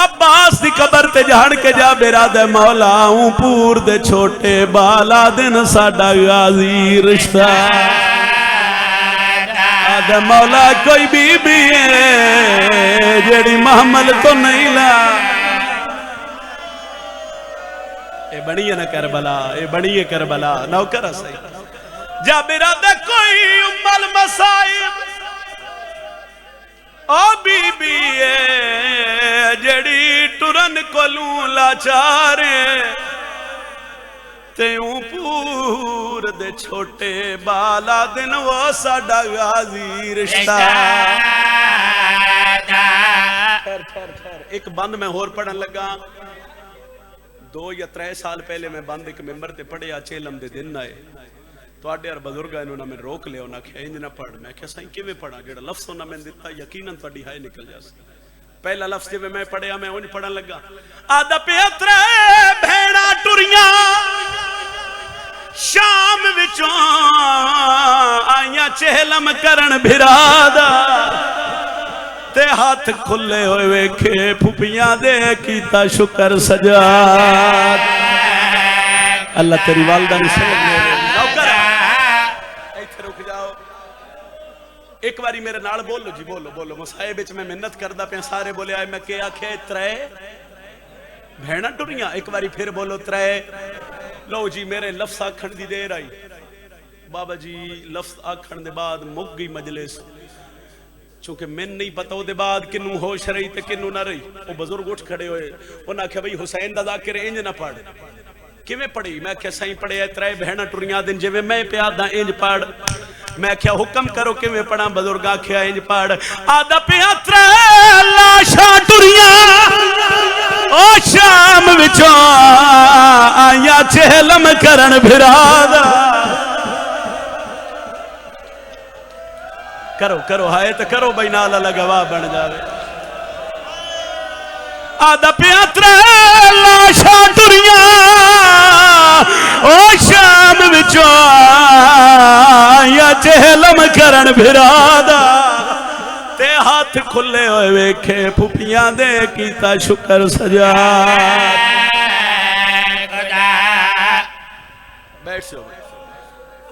अब्बास दी कबर ते जान के जाबिरा दे मौला पूर दे छोटे बाला दिन साडा गाजी रिश्ता दे मौला कोई बीबी है जेड़ी महमल तो नहीं ला ए बनी है ना करबला ए बनी है करबला नौकर सही जाबिरा दे कोई उम्मल मसाइब ओ बीबी है जेड़ी टुरन कोलू लाचारे तेऊं पूर दे छोटे बाला दिन वो साडा गाजी रिश्ता। एक बंद मैं होर पढ़न लगा 2 या 3 साल पहले मैं बंद एक मेंबर ते पढ़िया चेलम दे दिन आए तुहाडे और बुजुर्ग इन्होंने मैं रोक लिया उन्हें आख्या इंज ना पढ़ मैं आख्या साईं किवें पढ़ा जेड़ा लफ्ज़ उन्हें मैंने दिता यकीनन तुहाडी हाय निकल जासी। पहला लफ्ज़ जिवें मैं पढ़िया मैं उंज पढ़न लगा आदा पिया 3 भेड़ा टुरियां शाम विचों आइयां चेहलम करन भिरादा ते हाथ खुले होए वेखे फुफियां दे कीता शुक्र सजाद। अल्लाह तेरी वालदा ने समझ ले इत्थे रुक जाओ एक बारी मेरे नाल बोलो जी बोलो बोलो मुसाहिब विच मैं मेहनत करदा पे सारे बोले आए मैं के आखे 3 भेड़ा टुरियां एक बारी फिर बोलो 3 लो जी मेरे लफ्ज़ आखण दी देर आई बाबा जी लफ्ज़ आखण दे बाद मुक गई मजलिस चूंकि मैंने नहीं पता वो बाद किनू होश रही ते किनू ना रही वो बुजुर्ग उठ खड़े होए उन्हें आख्या भाई हुसैन दा ज़ाकिर इंज ना पढ़ किवें पढ़ी मैं आख्या साईं पढ़िया 3 भेड़ा टुरियां दिन जिवें मैं प्यादा इंज पढ़ मैं आख्या हुक्म करो किवें पढ़ा बुजुर्ग आख्या इंज पढ़ आदा पिया 3 लाशां टुरियां ओ शाम विचों आइया चेहलम करन भिरादा करो करो हाय तो करो भाई नाल अलग गवाह बन जावे आदा पिया 3 लाशां टुरियां ओ शाम विचों आया चहलम करन फिरादा ते हाथ खुले होए वेखे फुफियां दे कीता शुक्र सजाद। बैठ जाओ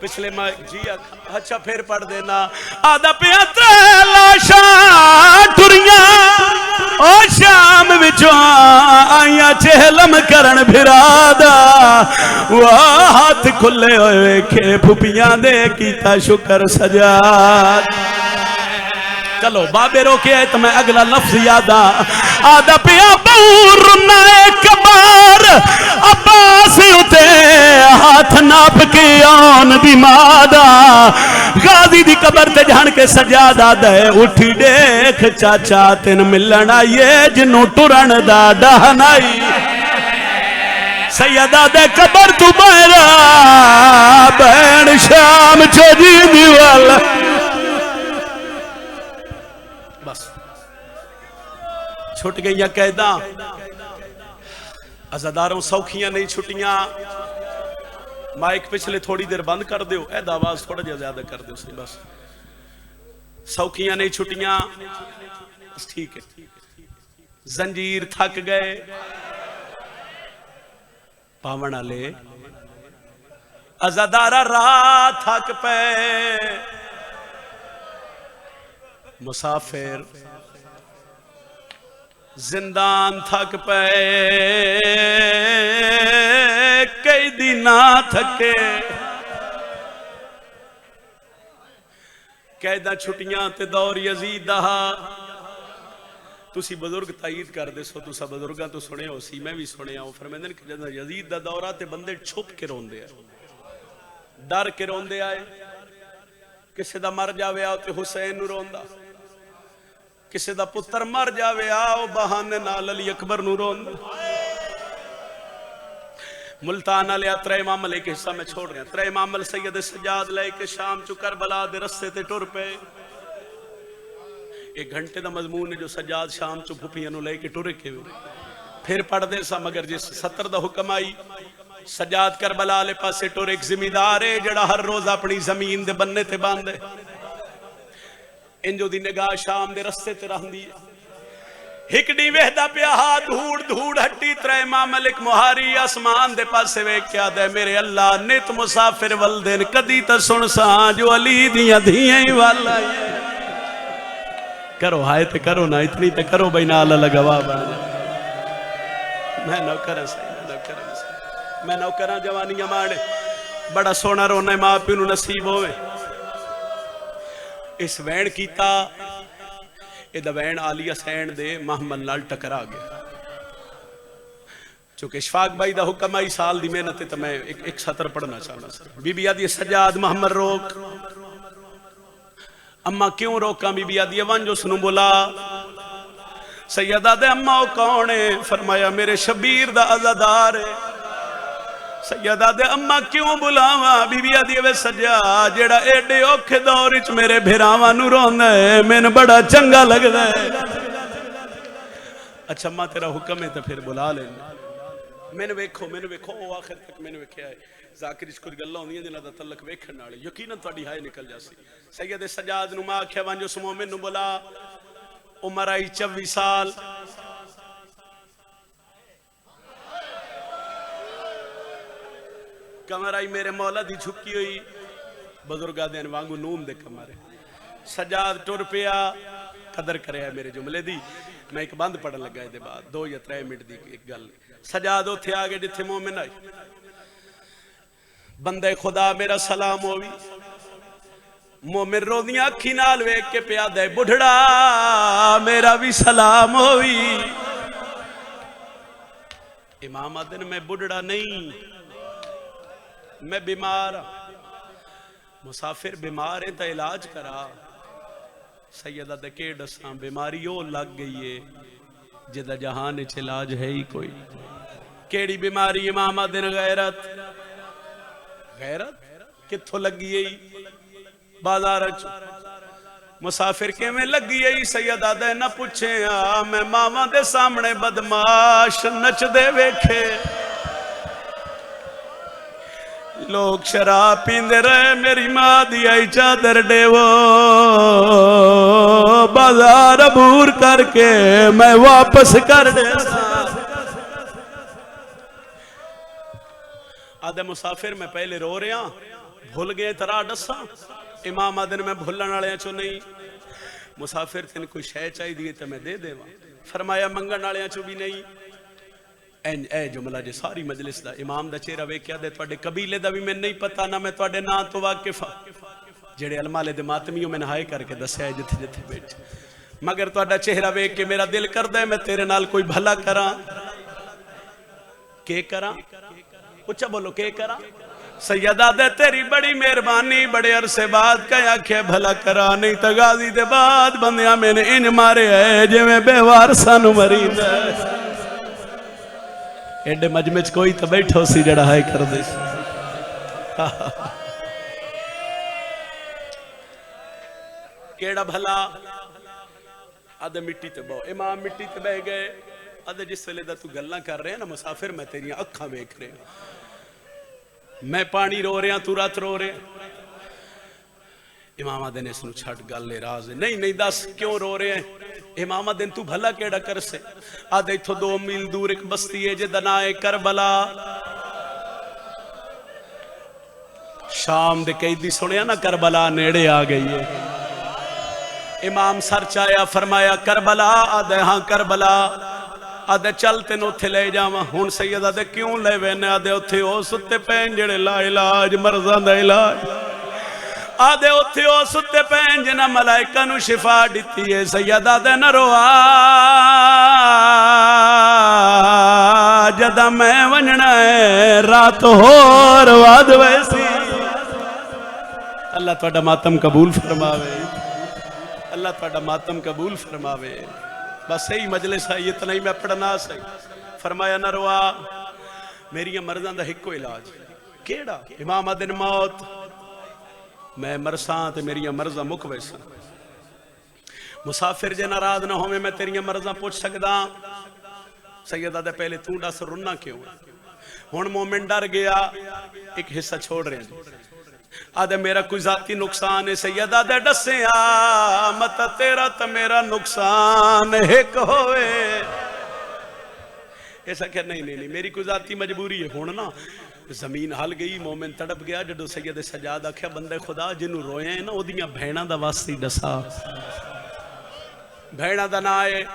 पिछले जी अच्छा फिर पढ़ देना आदा पिया लाशा टुरिया ओ शाम विचों आइया चहलम करन फिरादा वाह हाथ खुले होए वेखे फुफियां दे कीता शुक्र सजाद। चलो बाबे रोके तो मैं अगला लफ्ज याद आदा पिया बूर एक बार अब्बास उते हाथ नाप के आन दी मादा गाजी दी कबर ते जान के सजादा दे उठी देख चाचा तेन मिलन आइए जिन्नू टुरन दा डह नहीं सैयदा दे कबर तू बहरा बैन शाम चोजी दी वाल। बस छुट गई कैदा अज़ादारों सौखियां नहीं छुट्टियां। माइक पिछले थोड़ी देर बंद कर दो ऐदा आवाज थोड़ा जिहा ज्यादा कर दो सी बस सौखियां नहीं छुट्टियां ठीक है। जंजीर थक गए पावन वाले अज़ादारा रात थक पे मुसाफिर जिंदान थक पे कई दिन थके कैदा छुट्टियां ते दौर यजीद दा तुसी बुजुर्ग ताईद कर दे सो तुसा बुजुर्गां तो सुने हो सी मैं भी सुनिया हो फरमांदे कि जद यजीद दा दौरा ते बंदे छुप के रोंदे आ डर के रोंदे आए किसी दा मर जावे आ ते हुसैन नू रोंदा किसी दा पुत्र मर जावे आओ बहाने नाल अली अकबर नू रोंदा। मुल्तान वाले त्रै मामले के हिस्सा में छोड़ रहे त्रै मामल सैयद सजाद लेके शाम चु करबला दे रस्ते ते टुर पे 1 घंटे का मजमून है जो सजाद शाम चु फुफियां नू लेके टुरे के फिर पढ़दे सा मगर जिस 70 दा हुक्म आई सजाद करबला वाले पासे टुर एक जिमीदार है जड़ा हर रोज अपनी जमीन दे बन्ने ते बांधे इंजो दी निगाह शाम दे रस्ते ते रहंदी है हिकड़ी वेहदा पिया धूड़ धूड़ हट्टी त्रै मामल एक मुहारी आसमान दे पासे वेख्या दे मेरे अल्लाह नित मुसाफिर वल दिन कदी तो सुन सा जो अली दियां धियां ही वाला करो हाय ते करो ना इतनी ते करो भाई नाल लगवा बन मैं नौकर मैं नौकर जवानियां माणे बड़ा सोना रोना मां प्यो नू नसीब होवे इस वैन कीता इहदा वैन आलिया सैन दे महमल नाल टकरा गया चूंकि इशफाक भाई दा हुक्म आई साल दी मेहनत तो मैं एक सतर पढ़ना चाहना सर बीबी आदि सजाद मोहम्मद रोक अम्मा क्यों रोका बीबी आदि वंज उसनू बुला सैयदा दे अम्मा वो कौन है फरमाया मेरे शबीर दा अज़ादार है सैयदा दे अम्मा क्यों बुलावा बीबी आदि वे सजा जेड़ा एडे औखे दौर च मेरे भिरावां नू रोंदा है मैनू बड़ा चंगा लगदा है। अच्छा अम्मा तेरा हुक्म है तो फिर बुला लेना मैनू वेखो ओ आखिर तक मैनू वेख्या है जाकिर कुछ गल्लां होंदियां जिन्हां दा तलक वेखण नाल यकीनन तुहाडी हाय निकल जासी। सैयद सजाद नू मां आख्या वंज उस मोमिन नू बुला उम्र आई 24 साल कमर आई मेरे मौला दी झुकी हुई बुजुर्गा दिन वांगू नूम दे कमर सजाद टुर पिया कदर करे मेरे जुमले दी मैं एक बंद पढ़न लगा ये बाद 2 या 3 मिनट दी एक गल सजाद उथे आ गए जिथे मोमिन आई बंदे खुदा मेरा सलाम होवी मोमिन रोदियां अखी नाल वेख के पिया दे बुढ़ड़ा मेरा भी सलाम होवी इमाम आदन मैं बुढ़ड़ा नहीं मैं बीमार मुसाफिर बीमार है तो इलाज करा सैयदा दे के दसा बीमारी ओ लग गई है जिदा जहान च इलाज है ही कोई केड़ी बीमारी इमाम दिन गैरत गैरत कित्थों लगी है बाजार मुसाफिर किवें लगी है सैयदा दे न पूछे मैं मावां दे सामने बदमाश नचदे वेखे लोग शराब पींदे रहे, मेरी मां दी आई चादर देवो, बाजार अबूर करके मैं वापस कर दे। आदे मुसाफिर मैं पहले रो रहा, भूल गए तरा दसा। इमाम आदन मैं भूलन वाले चो नहीं। मुसाफिर तेन कोई शह चाहिए तो मैं दे देवा। फरमाया मंगण वाले चो भी नहीं। ए जुमला जे सारी मजलिस दा इमाम दा चेहरा वेख्या दे तुहाडे कबीले दा भी मैनूं नहीं पता, ना मैं तुहाडे नां तो वाकिफ हां। जेड़े अलमाले दे मातमीओ मैनूं हाय करके दस्या जिथे जिथे बैठे, मगर तुहाडा चेहरा वेख के मेरा दिल करदा है मैं तेरे नाल कोई भला करां। के करां? उच्चा बोलो, के करां? सैयदा दे तेरी बड़ी मेहरबानी, बड़े अरसे बाद कह आख्या भला करा, नहीं तो गाजी दे बाद बंदियां मैंने इन मारे है जिवें बेवारसां नूं मरीदा है। एडे मजमे च कोई तो बैठो सी जड़ा हाय कर दे। केड़ा भला? आदे मिट्टी ते बहो। इमाम मिट्टी ते बह गए। आदे जिस वेले दा तू गल्लां कर रहे ना मुसाफिर, मैं तेरियां अखां वेख रहा, मैं पानी रो रहा, तू रात रो रहे। इमाम आदे ने इसनूं छड्ड, गल राज नहीं नहीं दस क्यों रो रहे हैं? इमाम दिन तू भला केड़ा कर से? आदे इथों 2 मील दूर एक बस्ती है जिहदा नाम है करबला। शाम दे कैदी सुनिया ना करबला नेड़े आ गई है। इमाम सर चाया, फरमाया करबला? आदे हाँ करबला। आदे चल तेन उथे ले जावा। हुण सैयद आदे क्यों ले वेने? आदे उथे ओ सुते पैन जेड़े ला इलाज मर्जां दा इलाज। आदे उथे ओ सुते पैन जिन्हां मलाइका नूं शिफा दित्ती है। सैयद आदे न रोआ, जदा मैं वंजना है रात होर वाद वैसी। अल्लाह तुहाडा मातम कबूल फरमावे, अल्लाह तुहाडा मातम कबूल फरमावे। बस यही मजलिस है, इतना ही मैं पढ़ना सही। फरमाया न रोआ, मेरिया मर्जां दा इक्को इलाज। केड़ा? इमाम दिन मौत। मैं मरसा ते मेरिया मर्जा मुक वैसा। मुसाफिर जे नाराज ना होवे मैं तेरिया मर्जा पूछ सकदा। सैयदा दे पहले तू दस रुन्ना क्यों? हुण मोमिन डर गया, एक हिस्सा छोड़ रहे। आदे मेरा कोई जाती नुकसान है। सैयदा दे दसिया मत तेरा तो मेरा नुकसान एक होवे। ऐसा क्या? नहीं नहीं नहीं, मेरी कोई जाती मजबूरी है। हुण ना जमीन हल गई, मोमिन तड़प गया। जदों सैयद सजाद आख्या बंदे खुदा जिन्हों रोया है ना ओदियां भैणां दा वास्ते दसा। भैणां दा ना है।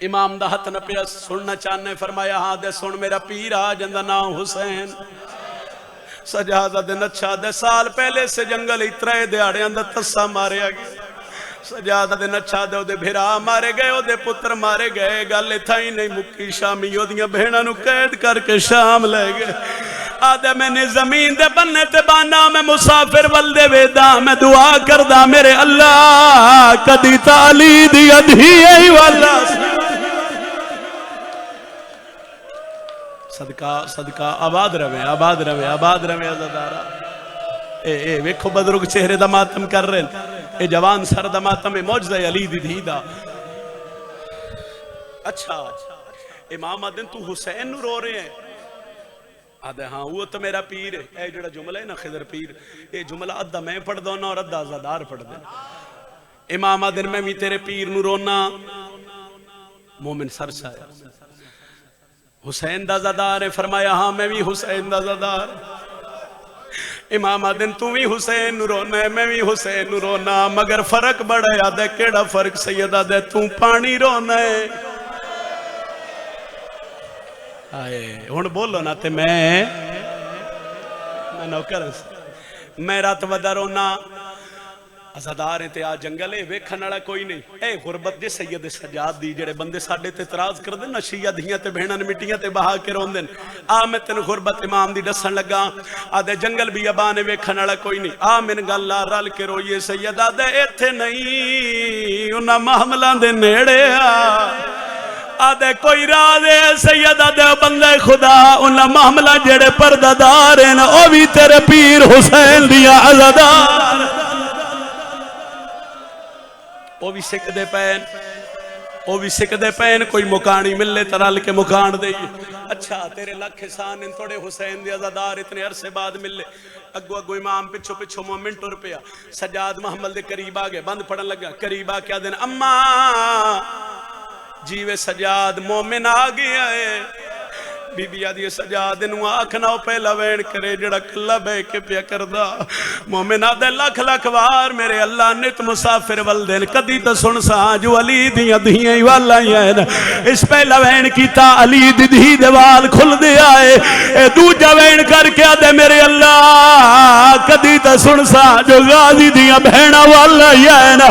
इमाम दा हथ नपिया, सुनना चाहने? फरमाया हाँ दे सुन, मेरा पीर आ जिंदा नाम हुसैन। सजादा दिन अच्छा दे साल पहले से जंगल इतरे दिहाड़ियां दा तस्सा मारिया गया। सजादा दिन अच्छा दे ओदे भिरा मारे गए, ओदे पुत्र मारे गए। गल इत्था ही नहीं मुक्की, शामी ओदियां भेणां नूं कैद करके शाम ले गए। आदे मैंने जमीन दे बन्ने ते बाना, मैं मुसाफिर वल दे वेदा, मैं दुआ करदा मेरे अल्लाह कदी ताली दी अधी आई वाला। सदका सदका आबाद रवे, आबाद रवे, आबाद रवे। अज़ादारा ए वेखो बदरुग चेहरे दा मातम कर रहे हैं। ए जवान सर दा मातम है मौजज़ा अली दी धी दा। अच्छा इमाम आदन तू हुसैन नूं रो रहे हैं? आदे हाँ वो तो मेरा पीर है। ए जेड़ा जुमला है ना खिदर पीर, ये जुमला अद्धा मैं पढ़ दोना और अद्धा अज़ादार पढ़ दे। इमाम आदन मैं भी तेरे पीर नूं रोना। मोमिन सर छाया, हुसैन दा ज़ादार है? फरमाया हाँ मैं भी हुसैन दा ज़ादार। इमाम आदन तू भी हुसैन नूं रोना है, मैं भी हुसैन नूं रोना, मगर फर्क बड़ा याद है। केड़ा फर्क? सैयदा दे तू पानी रोना है। आए हुण बोलो ना ते मैं नौकर, मैं रात वदा रोना। अज़ादार ते आ जंगल है, वेखण वाला कोई नहीं। ए गुरबत जे सैयद सजाद दी जेड़े बंदे साडे ते इतराज करदे ना, शिया धियां ते भेणां मिट्टियां ते बहा के रोंदे। आ मैं तेन गुरबत इमाम दी दसन लगा। आदे जंगल भी अबा ने वेखण वाला कोई नहीं। आ मैन गल आ रल के रोईए। सैयद आदे इत्थे नहीं, उन्हां महमलां दे नेड़े आ। आदे कोई राज है? सैयद आदे बंदे खुदा उन्हां महमलां जेड़े पर्दादार हैं ओ भी तेरे पीर हुसैन दियां अज़ादार। वो भी सिकदे पैन, वो भी सिकदे पैन कोई मुकानी मिले तो रल के मुकान दे। अच्छा तेरे लख एहसान इन थोड़े हुसैन दे अज़ादार इतने अरसे बाद मिले। अगो अगो इमाम पिछो पिछो मोमिन टुर पिया। सजाद महमल दे करीब आ गए, बंद पढ़न लगा। करीब आ क्या दिन अम्मा जीवे सजाद मोमिन आ गया है। बीबी आदि सजाद नूं आखना पहला वैन करे जड़ा कला बह के पिया करदा। मोमिन आदे लख लख वार मेरे अल्लाह नित मुसाफिर वल देन कदी तो सुन सा जो अली दियां धियां ही वाला ही है। इस पहला वैन कीता अली दी धी दे वाल खुल दे आए। ए दूजा वैन करके आदे मेरे अल्लाह कदी तो सुन सा जो गाजी दियां बहना वाला ही है।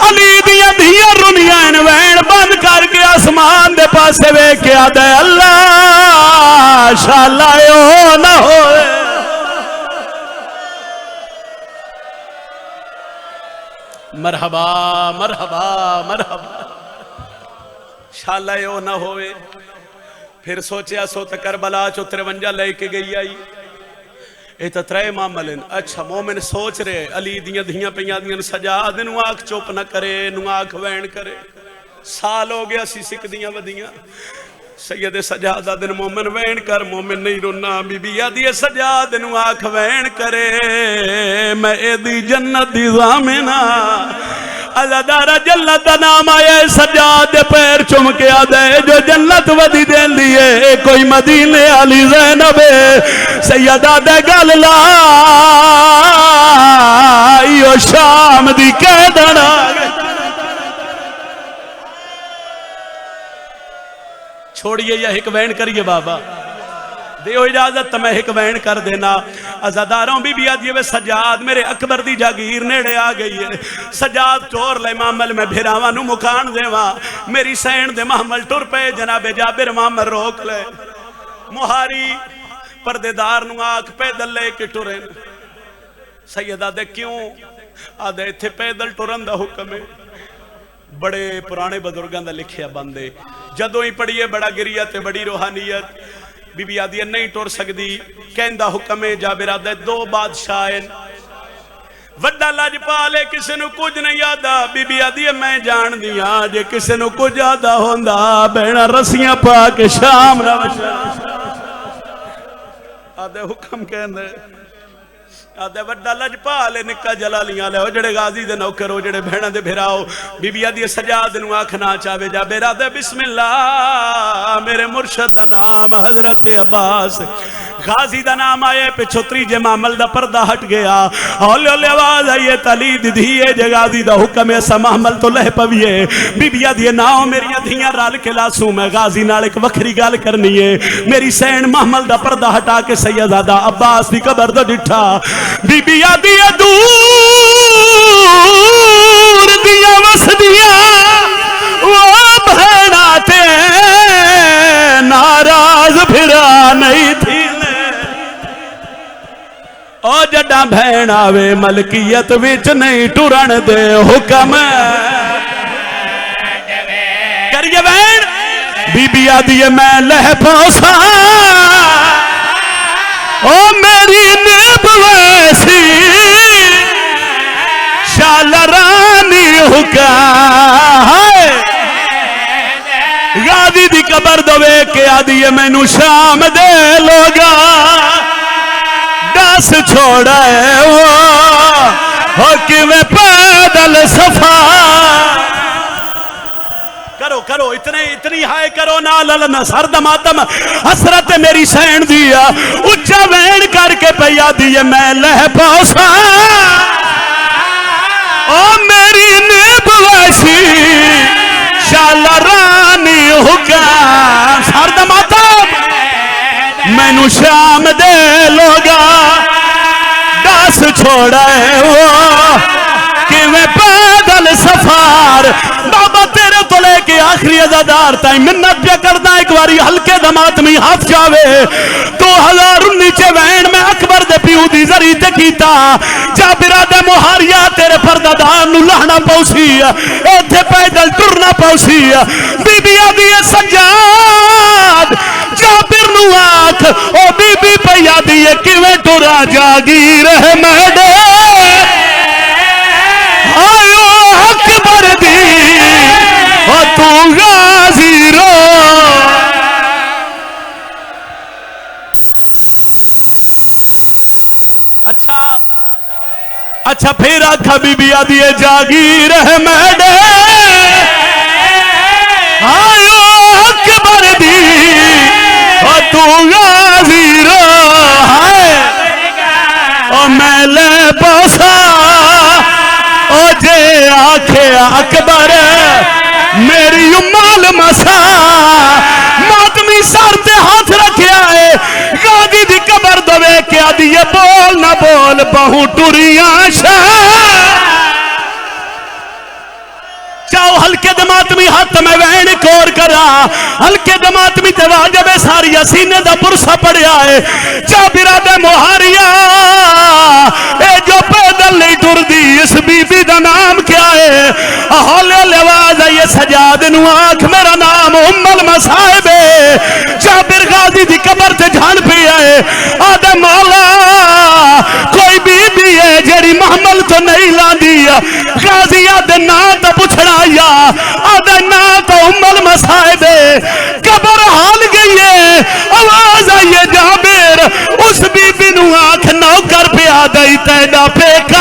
अली दियां धियां रुनियां वैन बंद करके आसमान दे पासे वेख के आदे अल्लाह शाला ओ ना होए। मरहबा मरहबा मरहबा शाला ओ ना होए। फिर सोचा सो तो करबला चो 53 लेके गई आई। ये तो त्रै मामल। अच्छा मोमिन सोच रहे अली दियां धियां पईयां दियां सजाद नूं आख चुप न करे नूं आख वैन करे। साल हो गया सी सिकदियां वदियां। सैयद सजाद दिन मोमिन वैन कर मोमिन नहीं रोना। बीबी आदि सजाद नूं आख वैन करे मैं एदी जन्नत दी ज़ामिना। अज़ादारा जन्नत दा नाम आया सजाद दे पैर चुम के आदे जो जन्नत वदी देंदी है कोई मदीने आली ज़ैनब सैयदा दे गल ला यो शाम दी कैदना। छोड़िए या एक वैन करिए बाबा दो इजाजत तो मैं एक वैन कर देना। अज़ादारों बीबी आदि वे सजाद मेरे अकबर दी जागीर नेड़े आ गई है। सजाद चोर ले मामल में भिरावां नूं मुकान देवा। मेरी सैन दे महमल टुर पे जनाबे जाबिर मामल रोक ले। मुहारी पर्देदार नूं आख पैदल ले के टुरे। सैयदा दे क्यों आदे इत्थे पैदल टुरन दा हुक्म है। बड़े पुराने बजुर्गों का लिखिया बंदे जदों ही पढ़िए बड़ा गिरिया ते बड़ी रूहानियत। बीबी आदि नहीं टुर सकती कहंदा हुक्म है जाबिर आदे दो बादशाह वड्डा लजपाल है किसी नूं कुछ नहीं आता। बीबी आदि मैं जान दिया जे किसी नूं कुछ आता होंदा भैणा रस्सियां पा के शाम आदे हुक्म कहंदे आदे वड्डा लजपाल निक्का जलालियां लो जेड़े गाजी दे नौकर हो जेड़े भैणा दे भिराओ। बीबी आदि सजाद नूं आखना चाहे जाबिर आदे बिस्मिल्लाह मेरे मुर्शद दा नाम हजरत अब्बास। गाजी दा नाम आए पिछो त्रीजे मामल दा पर्दा हट गया। हौले हौले आवाज आई तली दी है जे गाजी दा हुक्म है सा मामल तो लह पविए। बीबी आदि नाओ मेरिया धियां रल के लासू मैं गाजी नाल एक वखरी गल करनी है। मेरी सैन मामल दा पर्दा हटा के सैयदादा अब्बास दी कबर दा डिठा। बीबी आदि दूर दिया वसदिया वो भैणा ते नाराज फिरा नहीं थी। ओ जड़ा भैण आवे मलकियत विच नहीं टुरन दे हुक्म करिए भैण। बीबी आदि मैं लह पौसा ओ मेरी नेब वैसी शाल रानी हुक्म गादी दी कबर दवे के आदि मैनू शाम दे लोगा दस छोड़ा है वो किवें पैदल सफा। करो करो इतने इतनी हाय करो ना ललन सरद मातम हसरत मेरी सैन दिया उच्चा वैन करके पैया दिए मैं लह पौसा ओ मेरी नेब वैसी शाल रानी हुक्म सरद मातम मैनू शाम दे लोगा दस छोड़ा है वो किवें पैदल सफार। बाबा तेरे तो लेके आखिरी अज़ादार ताई मिन्नत पे करदा एक बारी हल्के दमातमी हाथ जावे। 2019 वैन में अकबर दे प्यू दी जरी ते कीता जाबिरा दे मुहारिया तेरे पर्दादार नूं लाहना पौसी इत्थे पैदल टुरना पौसी। बीबी आदि सजाद जाबिर नूं आख ओ बीबी पैया दी किवें टुरा जागीर है मैडे आयो अकबर दी ओ तू अच्छा अच्छा फिर आखा बीबी आदि जागीर है मैडे आयो अकबर दी और तू गाजीर है ओ मैले पासा ओ जे आखे अकबर मेरी उम्माल मसा मातमी सर ते हाथ रखिया है गादी दी कबर दवे क्या दिए बोल ना बोल बहु टुरिया चाओ हल्के दमातमी हाथ में वैन कोर करा हल्के दमातमी ते वाजबे सारी सीने दा पुरसा पड़िया है चा बिरादे मोहारिया ए जो पैदल नहीं टुरदी इस बीबी दा नाम क्या है हौले लिवाज ये सजाद नु आंख मेरा नाम उम्मल मसाहिबे जाबिर गाजी दी कबर ते जान पिया है आदे मौला कोई बीबी है जेड़ी महमल तो नहीं लांदी गाजिया दे ना तो पुछड़ा या आदे ना तो उम्मल मसाहिबे कबर हाल गई है आवाज आई है जाबिर उस बीबी नु आंख नौकर पे आ गई तेरा पेक